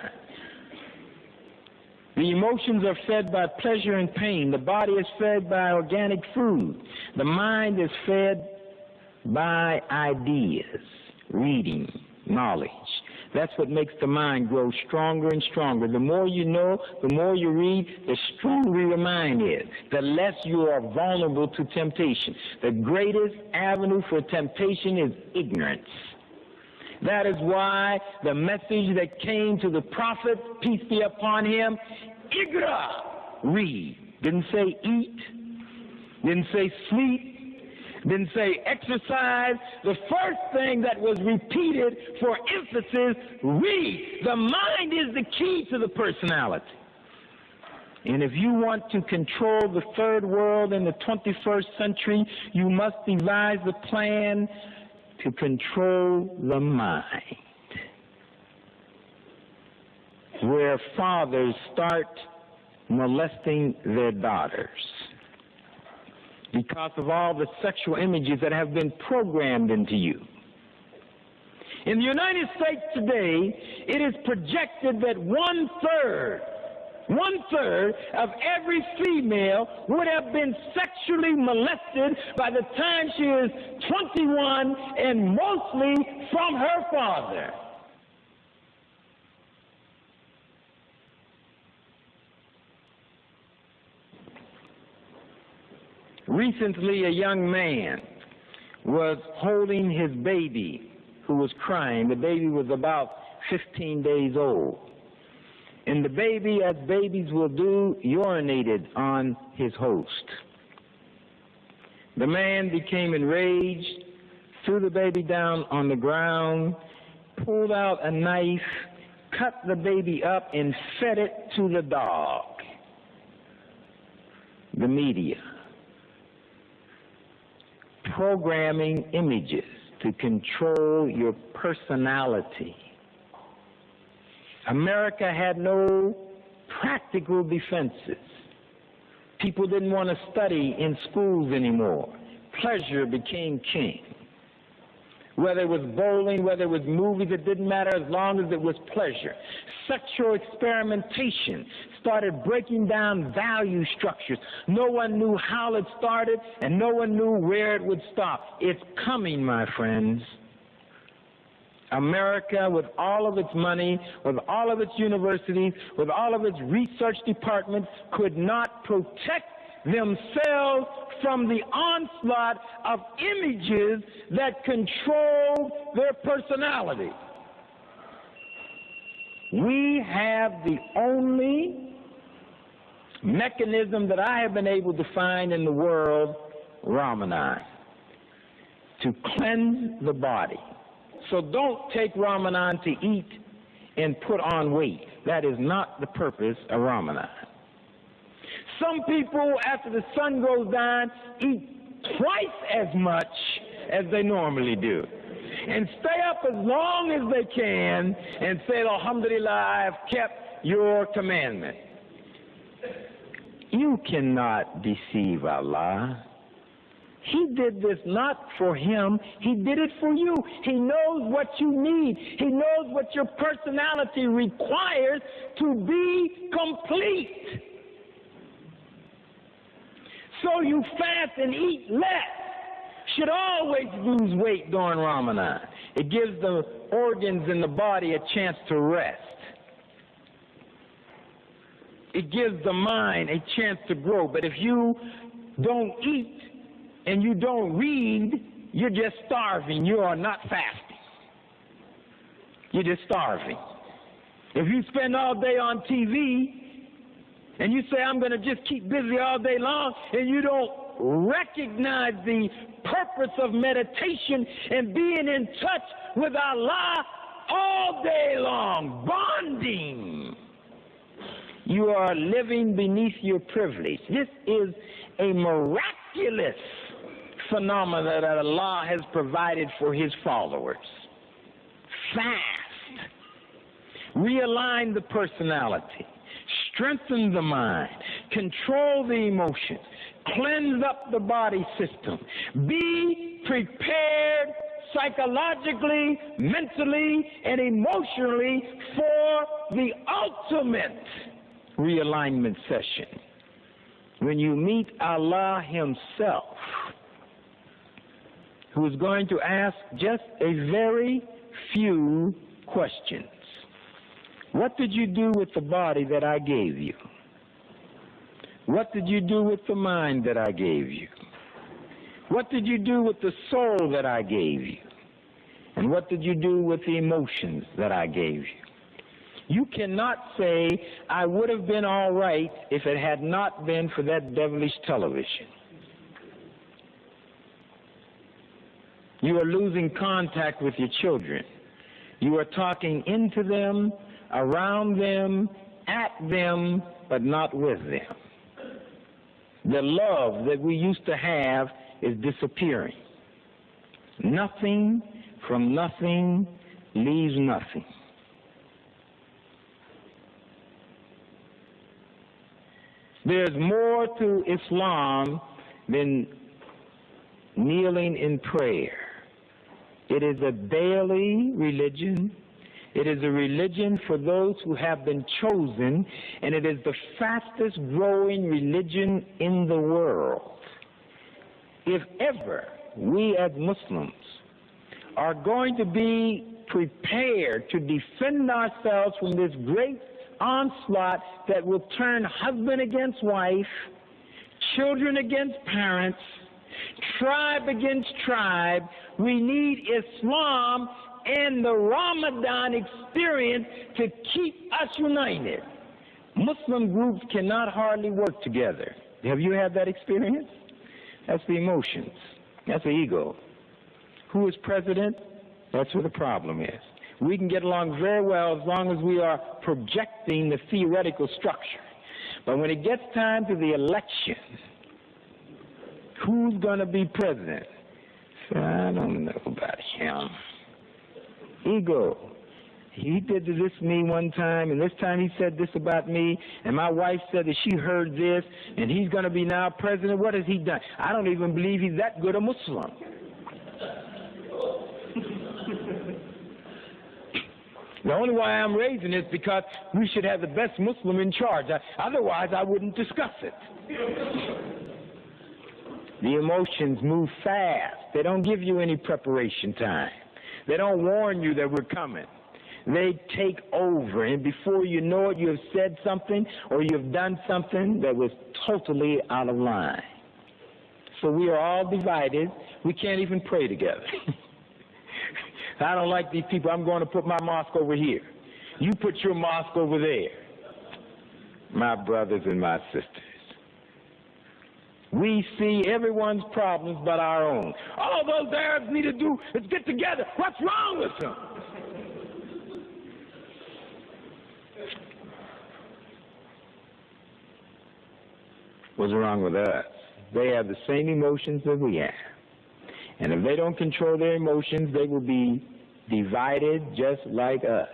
[SPEAKER 3] The emotions are fed by pleasure and pain. The body is fed by organic food. The mind is fed by ideas, reading, knowledge. That's what makes the mind grow stronger and stronger. The more you know, the more you read, the stronger your mind is. The less you are vulnerable to temptation. The greatest avenue for temptation is ignorance. That is why the message that came to the prophet, peace be upon him, Iqra, read. Didn't say eat, didn't say sleep, didn't say exercise. The first thing that was repeated for emphasis, read. The mind is the key to the personality. And if you want to control the third world in the 21st century, you must devise a plan to control the mind, where fathers start molesting their daughters because of all the sexual images that have been programmed into you. In the United States today, it is projected that one-third of every female would have been sexually molested by the time she is 21, and mostly from her father. Recently, a young man was holding his baby who was crying. The baby was about 15 days old. And the baby, as babies will do, urinated on his host. The man became enraged, threw the baby down on the ground, pulled out a knife, cut the baby up, and fed it to the dog. The media. Programming images to control your personality. America had no practical defenses. People didn't want to study in schools anymore. Pleasure became king. Whether it was bowling, whether it was movies, it didn't matter as long as it was pleasure. Sexual experimentation started breaking down value structures. No one knew how it started, and no one knew where it would stop. It's coming, my friends. America, with all of its money, with all of its universities, with all of its research departments, could not protect themselves from the onslaught of images that control their personality. We have the only mechanism that I have been able to find in the world, Ramadan. to cleanse the body. So don't take Ramadan to eat and put on weight. That is not the purpose of Ramadan. Some people, after the sun goes down, eat twice as much as they normally do, and stay up as long as they can and say, Alhamdulillah, I have kept your commandment. You cannot deceive Allah. He did this not for him, he did it for you. He knows what you need. He knows what your personality requires to be complete. So you fast and eat less. Should always lose weight during Ramadan. It gives the organs in the body a chance to rest. It gives the mind a chance to grow. But if you don't eat and you don't read, you're just starving. You are not fasting. You're just starving. If you spend all day on TV and you say, I'm going to just keep busy all day long, and you don't recognize the purpose of meditation and being in touch with Allah all day long, bonding, you are living beneath your privilege. This is a miraculous phenomenon that Allah has provided for his followers. Fast. Realign the personality. Strengthen the mind. Control the emotions. Cleanse up the body system. Be prepared psychologically, mentally, and emotionally for the ultimate realignment session, when you meet Allah himself, who is going to ask just a very few questions. What did you do with the body that I gave you? What did you do with the mind that I gave you? What did you do with the soul that I gave you? And what did you do with the emotions that I gave you? You cannot say, I would have been all right if it had not been for that devilish television. You are losing contact with your children. You are talking into them, around them, at them, but not with them. The love that we used to have is disappearing. Nothing from nothing leaves nothing. There's more to Islam than kneeling in prayer. It is a daily religion. It is a religion for those who have been chosen, and it is the fastest growing religion in the world. If ever we as Muslims are going to be prepared to defend ourselves from this great onslaught that will turn husband against wife, children against parents, tribe against tribe, we need Islam and the Ramadan experience to keep us united. Muslim groups cannot hardly work together. Have you had that experience? That's the emotions. That's the ego. Who is president? That's where the problem is. We can get along very well as long as we are projecting the theoretical structure. But when it gets time to the election, who's going to be president? So I don't know about him. Ego. He did this to me one time, and this time he said this about me, and my wife said that she heard this, and he's going to be now president. What has he done? I don't even believe he's that good a Muslim. The only why I'm raising it is because we should have the best Muslim in charge. Otherwise, I wouldn't discuss it. The emotions move fast. They don't give you any preparation time. They don't warn you that we're coming. They take over, and before you know it, you have said something or you have done something that was totally out of line. So we are all divided. We can't even pray together. I don't like these people. I'm going to put my mosque over here. You put your mosque over there. My brothers and my sisters, We see everyone's problems but our own. All those Arabs need to do is get together. What's wrong with them? What's wrong with us? They have the same emotions that we have. And if they don't control their emotions, they will be divided just like us.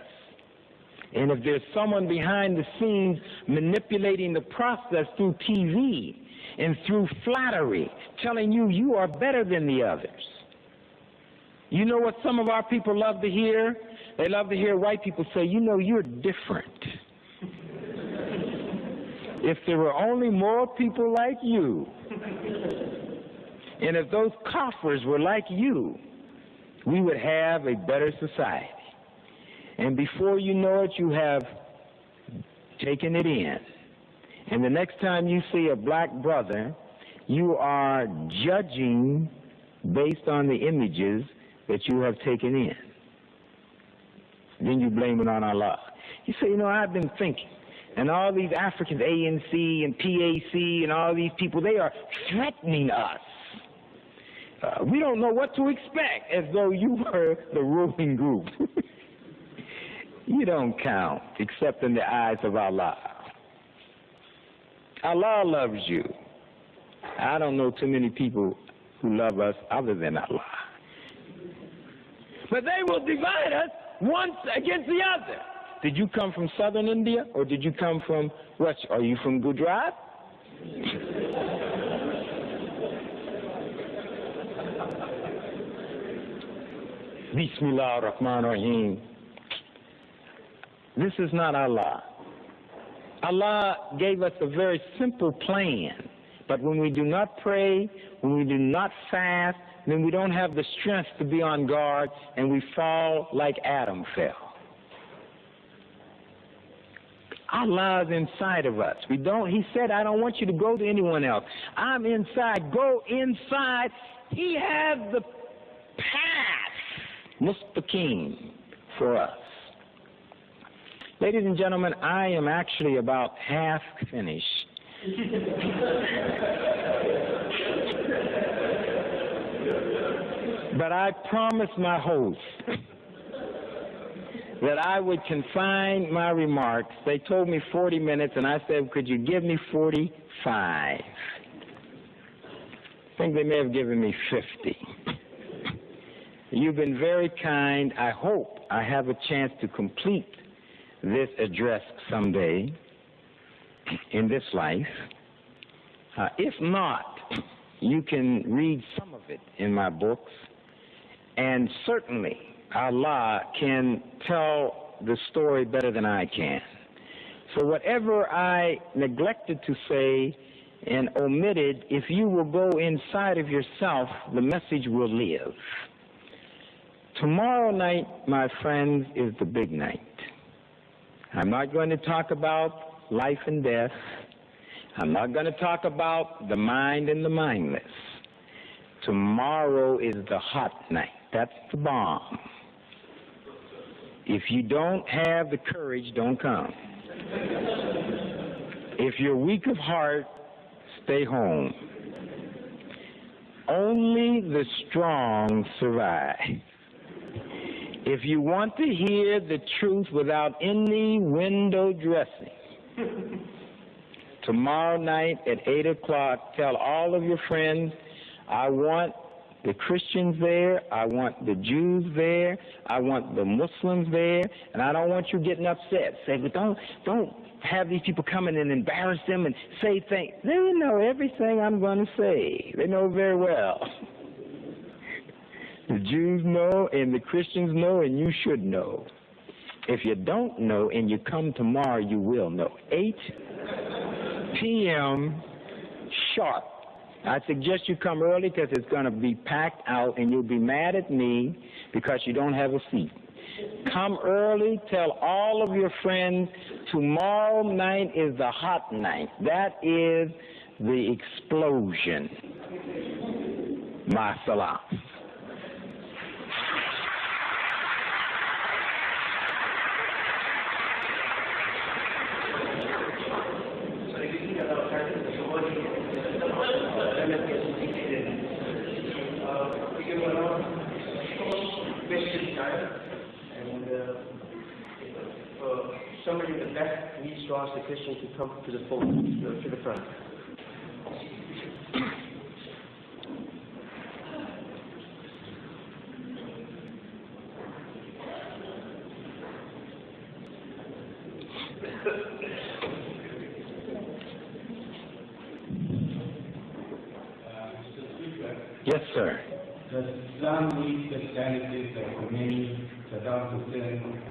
[SPEAKER 3] And if there's someone behind the scenes manipulating the process through TV and through flattery, telling you you are better than the others. You know what some of our people love to hear? They love to hear white people say, you know, you're different. If there were only more people like you, and if those coffers were like you, we would have a better society. And before you know it, you have taken it in. And the next time you see a black brother, you are judging based on the images that you have taken in. Then you blame it on Allah. You say, you know, I've been thinking. And all these Africans, ANC and PAC and all these people, they are threatening us. We don't know what to expect, as though you were the ruling group. You don't count, except in the eyes of Allah. Allah loves you. I don't know too many people who love us other than Allah. But they will divide us one against the other. Did you come from southern India, or did you come from Russia? Are you from Gujarat? Bismillah ar-Rahman ar-Rahim. This is not Allah. Allah gave us a very simple plan. But when we do not pray, when we do not fast, then we don't have the strength to be on guard, and we fall like Adam fell. Allah is inside of us. He said, I don't want you to go to anyone else. I'm inside. Go inside. He has the path, mustaqim, for us. Ladies and gentlemen, I am actually about half finished. But I promised my host that I would confine my remarks. They told me 40 minutes, and I said, could you give me 45? I think they may have given me 50. You've been very kind. I hope I have a chance to complete this address someday in this life. If not, you can read some of it in my books, and certainly Allah can tell the story better than I can. So whatever I neglected to say and omitted, if you will go inside of yourself, the message will live. Tomorrow night, my friends, is the big night. I'm not going to talk about life and death. I'm not going to talk about the mind and the mindless. Tomorrow is the hot night. That's the bomb. If you don't have the courage, don't come. If you're weak of heart, stay home. Only the strong survive. If you want to hear the truth without any window dressing, tomorrow night at 8 o'clock, tell all of your friends, I want the Christians there, I want the Jews there, I want the Muslims there, and I don't want you getting upset. Say, but don't have these people come in and embarrass them and say things. They know everything I'm going to say. They know very well. The Jews know and the Christians know, and you should know. If you don't know and you come tomorrow, you will know. 8 p.m. sharp. I suggest you come early because it's going to be packed out and you'll be mad at me because you don't have a seat. Come early, tell all of your friends, tomorrow night is the hot night. That is the explosion. Ma salam.
[SPEAKER 2] request each to ask the Christian to come to the front, to the front.
[SPEAKER 3] Yes, sir.
[SPEAKER 4] Does Islam need personalities like Khomeini, Saddam Hussein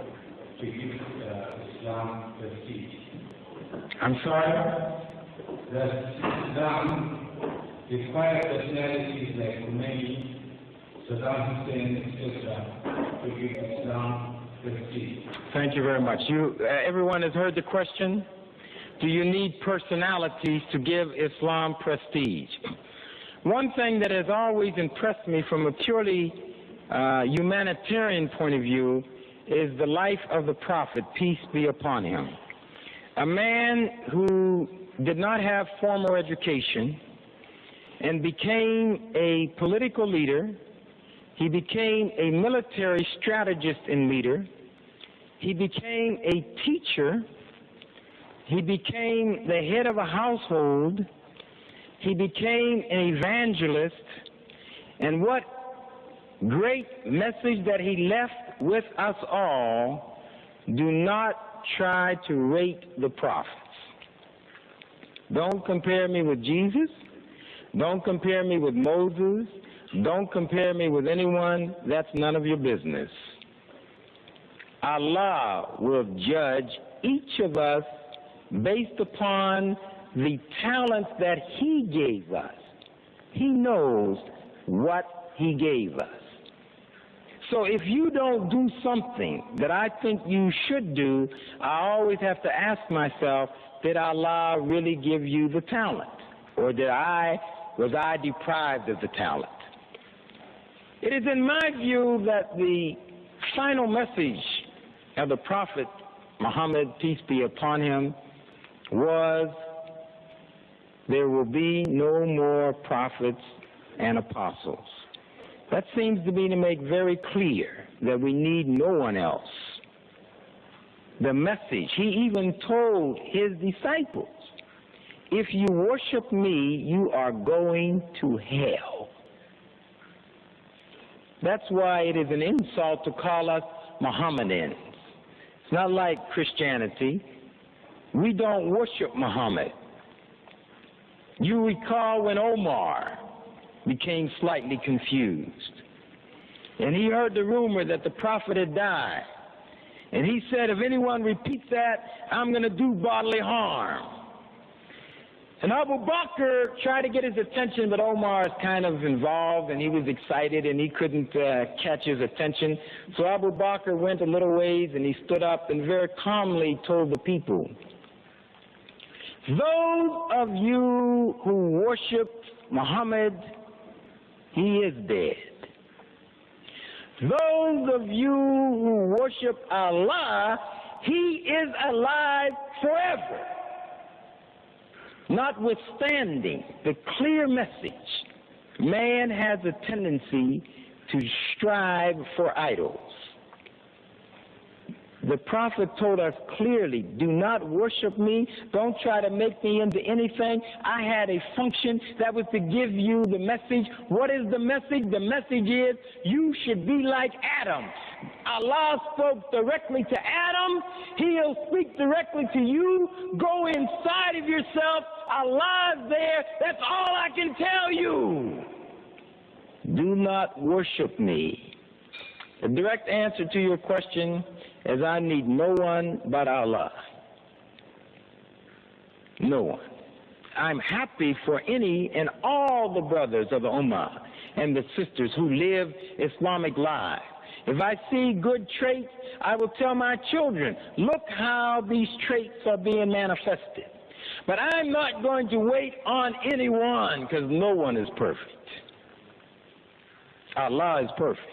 [SPEAKER 4] to give Islam prestige?
[SPEAKER 3] I'm sorry?
[SPEAKER 4] Does Islam require personalities like Khomeini, Saddam Hussein, etc. to give Islam prestige?
[SPEAKER 3] Thank you very much. Everyone has heard the question. Do you need personalities to give Islam prestige? One thing that has always impressed me from a purely humanitarian point of view is the life of the Prophet, peace be upon him. A man who did not have formal education and became a political leader. He became a military strategist and leader. He became a teacher. He became the head of a household. He became an evangelist. And what great message that he left with us all: do not try to rate the prophets. Don't compare me with Jesus. Don't compare me with Moses. Don't compare me with anyone. That's none of your business. Allah will judge each of us based upon the talents that He gave us. He knows what He gave us. So if you don't do something that I think you should do, I always have to ask myself, did Allah really give you the talent? Or was I deprived of the talent? It is in my view that the final message of the Prophet Muhammad, peace be upon him, was there will be no more prophets and apostles. That seems to me to make very clear that we need no one else. The message, he even told his disciples, if you worship me, you are going to hell. That's why it is an insult to call us Mohammedans. It's not like Christianity. We don't worship Muhammad. You recall when Omar became slightly confused, and he heard the rumor that the prophet had died, and he said, if anyone repeats that, I'm going to do bodily harm. And Abu Bakr tried to get his attention, but Omar is kind of involved, and he was excited, and he couldn't catch his attention. So Abu Bakr went a little ways, and he stood up and very calmly told the people, those of you who worshiped Muhammad, he is dead. Those of you who worship Allah, he is alive forever. Notwithstanding the clear message, man has a tendency to strive for idols. The Prophet told us clearly, do not worship me. Don't try to make me into anything. I had a function that was to give you the message. What is the message? The message is you should be like Adam. Allah spoke directly to Adam. He'll speak directly to you. Go inside of yourself. Allah is there. That's all I can tell you. Do not worship me. The direct answer to your question is I need no one but Allah. No one. I'm happy for any and all the brothers of the Ummah and the sisters who live Islamic lives. If I see good traits, I will tell my children, look how these traits are being manifested. But I'm not going to wait on anyone, because no one is perfect. Allah is perfect.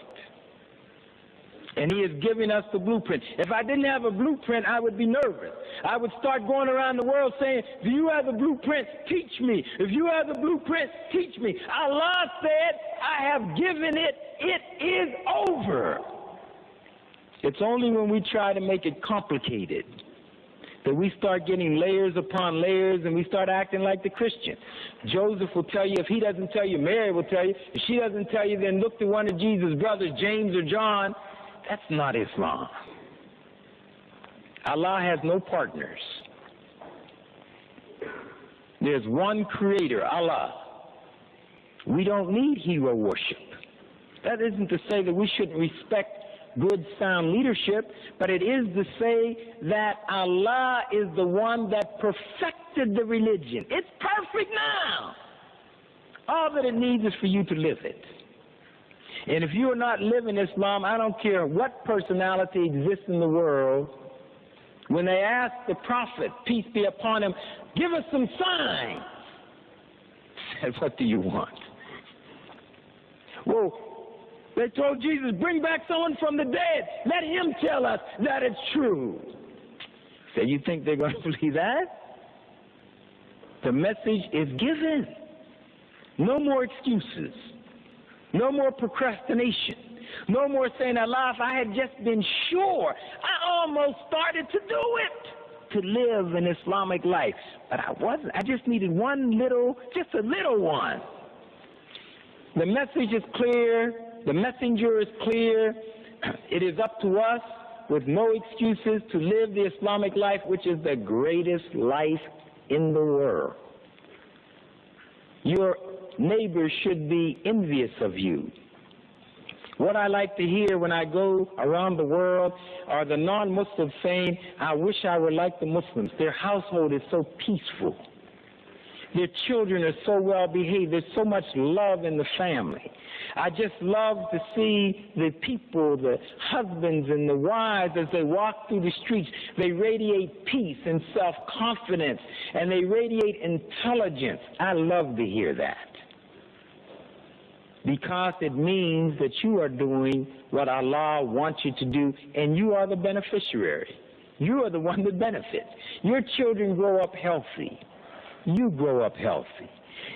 [SPEAKER 3] And he is giving us the blueprint. If I didn't have a blueprint, I would be nervous. I would start going around the world saying, do you have the blueprint? Teach me. If you have the blueprint, teach me. Allah said, I have given it. It is over. It's only when we try to make it complicated that we start getting layers upon layers and we start acting like the Christian. Joseph will tell you. If he doesn't tell you, Mary will tell you. If she doesn't tell you, then look to one of Jesus' brothers, James or John. That's not Islam. Allah has no partners. There's one creator, Allah. We don't need hero worship. That isn't to say that we shouldn't respect good, sound leadership, but it is to say that Allah is the one that perfected the religion. It's perfect now. All that it needs is for you to live it. And if you are not living Islam, I don't care what personality exists in the world, when they ask the Prophet, peace be upon him, give us some signs, he said, what do you want? Well, they told Jesus, bring back someone from the dead. Let him tell us that it's true. So you think they're going to believe that? The message is given. No more excuses. No more procrastination. No more saying, Allah, if I had just been sure, I almost started to do it, to live an Islamic life. But I wasn't. I just needed just a little one. The message is clear. The messenger is clear. It is up to us, with no excuses, to live the Islamic life, which is the greatest life in the world. Your neighbors should be envious of you. What I like to hear when I go around the world are the non-Muslims saying, I wish I were like the Muslims. Their household is so peaceful. Their children are so well behaved. There's so much love in the family. I just love to see the people, the husbands and the wives, as they walk through the streets. They radiate peace and self-confidence, and they radiate intelligence. I love to hear that, because it means that you are doing what Allah wants you to do, and you are the beneficiary. You are the one that benefits. Your children grow up healthy. You grow up healthy.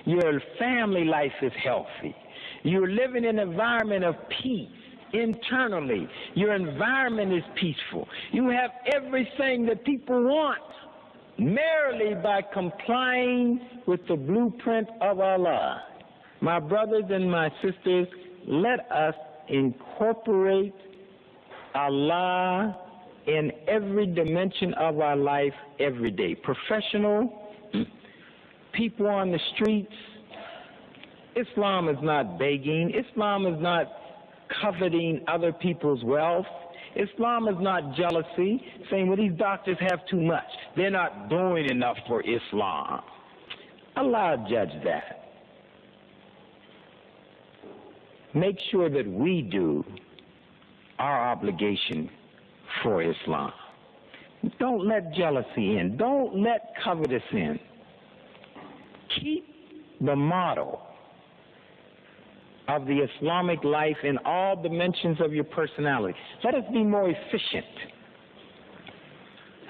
[SPEAKER 3] Your family life is healthy. You're living in an environment of peace internally. Your environment is peaceful. You have everything that people want, merely by complying with the blueprint of Allah. My brothers and my sisters, let us incorporate Allah in every dimension of our life every day. Professional, people on the streets. Islam is not begging. Islam is not coveting other people's wealth. Islam is not jealousy, saying, well, these doctors have too much. They're not doing enough for Islam. Allah judge that. Make sure that we do our obligation for Islam. Don't let jealousy in. Don't let covetous in. Keep the model of the Islamic life in all dimensions of your personality. Let us be more efficient.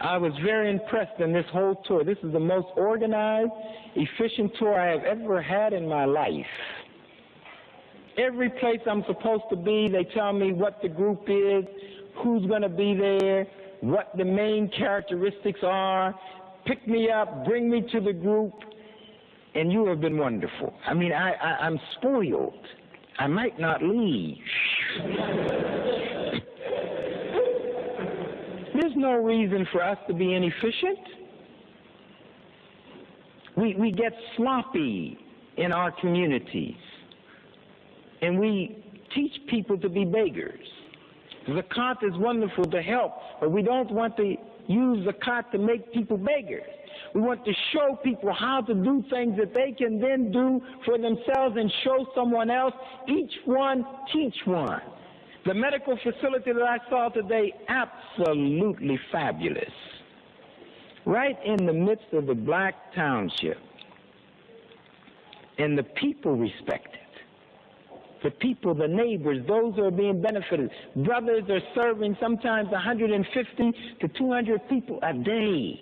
[SPEAKER 3] I was very impressed in this whole tour. This is the most organized, efficient tour I have ever had in my life. Every place I'm supposed to be, they tell me what the group is, who's going to be there, what the main characteristics are, pick me up, bring me to the group, and you have been wonderful. I mean, I'm spoiled. I might not leave. There's no reason for us to be inefficient. We get sloppy in our communities, and we teach people to be beggars. Zakat is wonderful to help, but we don't want to use zakat to make people beggars. We want to show people how to do things that they can then do for themselves and show someone else. Each one teach one. The medical facility that I saw today, absolutely fabulous. Right in the midst of the black township. And the people respect it. The people, the neighbors, those who are being benefited. Brothers are serving sometimes 150 to 200 people a day.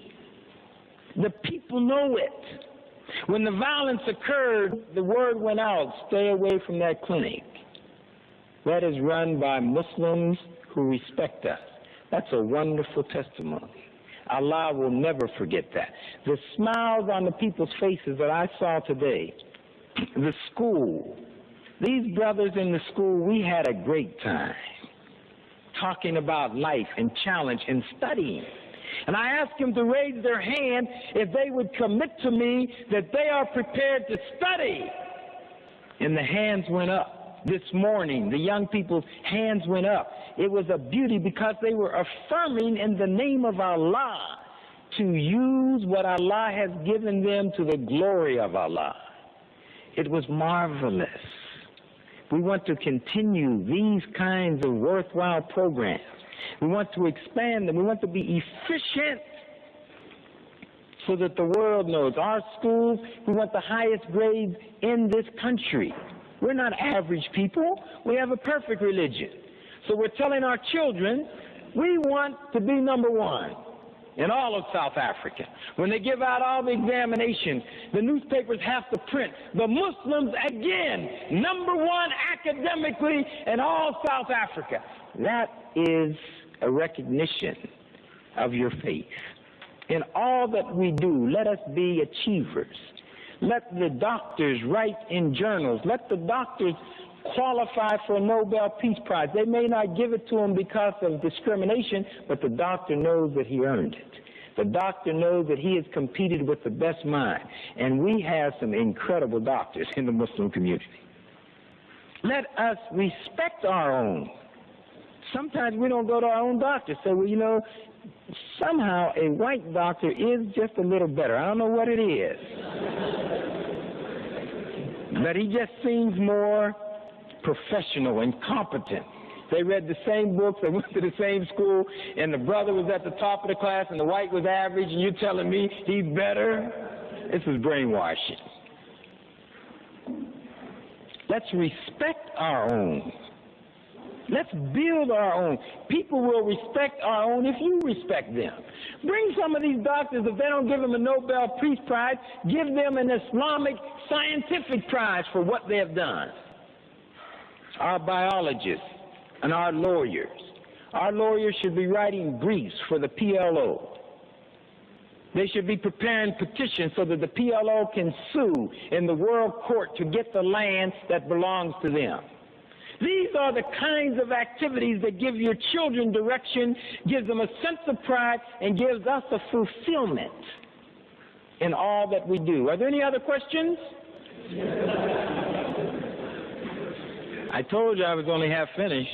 [SPEAKER 3] The people know it. When the violence occurred, the word went out, stay away from that clinic. That is run by Muslims who respect us. That's a wonderful testimony. Allah will never forget that. The smiles on the people's faces that I saw today, the school, these brothers in the school, we had a great time talking about life and challenge and studying. And I asked them to raise their hand if they would commit to me that they are prepared to study. And the hands went up. This morning, the young people's hands went up. It was a beauty because they were affirming in the name of Allah to use what Allah has given them to the glory of Allah. It was marvelous. We want to continue these kinds of worthwhile programs. We want to expand them. We want to be efficient so that the world knows. Our schools, we want the highest grades in this country. We're not average people. We have a perfect religion. So we're telling our children, we want to be number one in all of South Africa. When they give out all the examinations, the newspapers have to print the Muslims again, number one academically in all South Africa. That is a recognition of your faith. In all that we do, let us be achievers. Let the doctors write in journals. Let the doctors qualify for a Nobel Peace Prize. They may not give it to him because of discrimination, but the doctor knows that he earned it. The doctor knows that he has competed with the best mind. And we have some incredible doctors in the Muslim community. Let us respect our own. Sometimes we don't go to our own doctor. Say, well, you know, somehow a white doctor is just a little better. I don't know what it is. But he just seems more professional and competent. They read the same books, they went to the same school, and the brother was at the top of the class and the white was average, and you're telling me he's better? This is brainwashing. Let's respect our own. Let's build our own. People will respect our own if you respect them. Bring some of these doctors, if they don't give them a Nobel Peace Prize, give them an Islamic scientific prize for what they have done. Our biologists and our lawyers. Our lawyers should be writing briefs for the PLO. They should be preparing petitions so that the PLO can sue in the world court to get the land that belongs to them. These are the kinds of activities that give your children direction, gives them a sense of pride, and gives us a fulfillment in all that we do. Are there any other questions? I told you I was only half finished.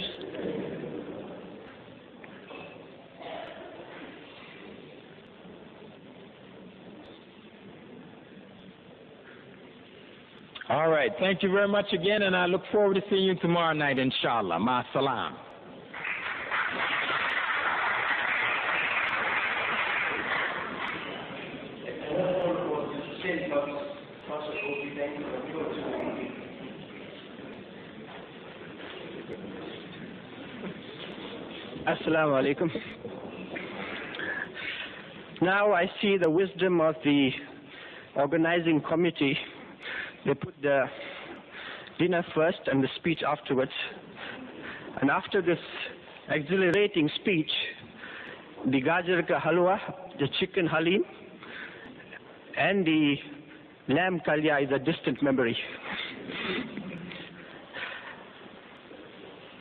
[SPEAKER 3] All right, thank you very much again, and I look forward to seeing you tomorrow night, inshallah. Ma salam.
[SPEAKER 5] Assalamu alaikum. Now I see the wisdom of the organizing committee. They put the dinner first and the speech afterwards. And after this exhilarating speech, the gajar ka halwa, the chicken halim, and the lamb kalya is a distant memory.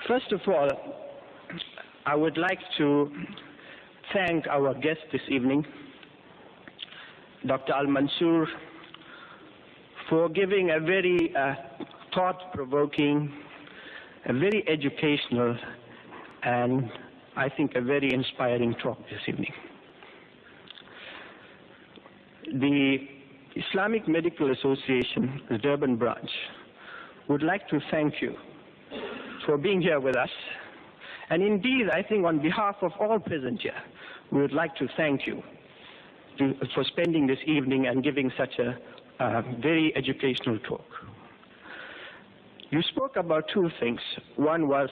[SPEAKER 5] First of all, I would like to thank our guest this evening, Dr. Al-Mansour, for giving a very thought-provoking, a very educational, and I think a very inspiring talk this evening. The Islamic Medical Association, the Durban branch, would like to thank you for being here with us. And indeed, I think on behalf of all present here, we would like to thank you for spending this evening and giving such a very educational talk. You spoke about two things. One was,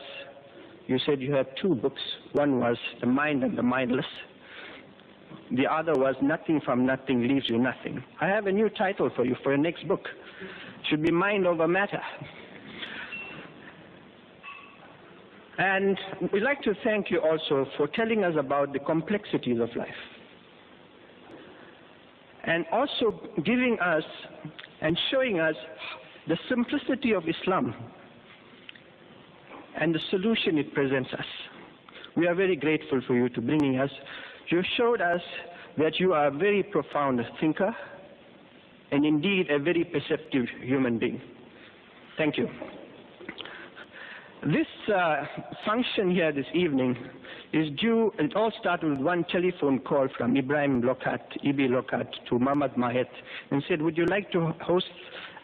[SPEAKER 5] you said you have two books. One was The Mind and the Mindless. The other was Nothing from Nothing Leaves You Nothing. I have a new title for you for your next book. It should be Mind Over Matter. And we'd like to thank you also for telling us about the complexities of life. and also giving us and showing us the simplicity of Islam and the solution it presents us. We are very grateful for you to bringing us. You showed us that you are a very profound thinker and indeed a very perceptive human being. Thank you. This function here this evening is due, it all started with one telephone call from Ibrahim Lokat, Ibi Lokat, to Muhammad Mahet, and said, would you like to host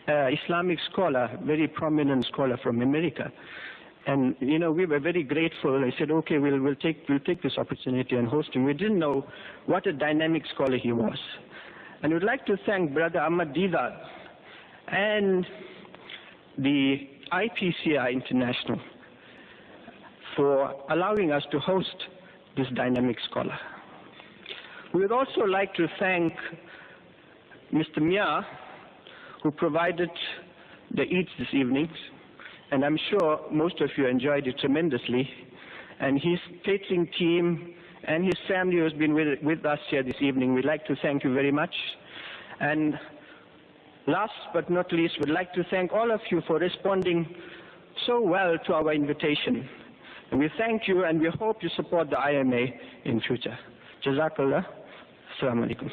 [SPEAKER 5] Islamic scholar, very prominent scholar from America? And you know, we were very grateful. I said, okay, we'll take this opportunity and host him. We didn't know what a dynamic scholar he was. And we'd like to thank Brother Ahmad Dida and the IPCI International for allowing us to host this dynamic scholar. We would also like to thank Mr. Mia, who provided the eats this evening, and I'm sure most of you enjoyed it tremendously, and his catering team and his family who has been with us here this evening. We'd like to thank you very much. And last but not least, we'd like to thank all of you for responding so well to our invitation. And we thank you, and we hope you support the IMA in future. Jazakallah. Assalamu alaikum.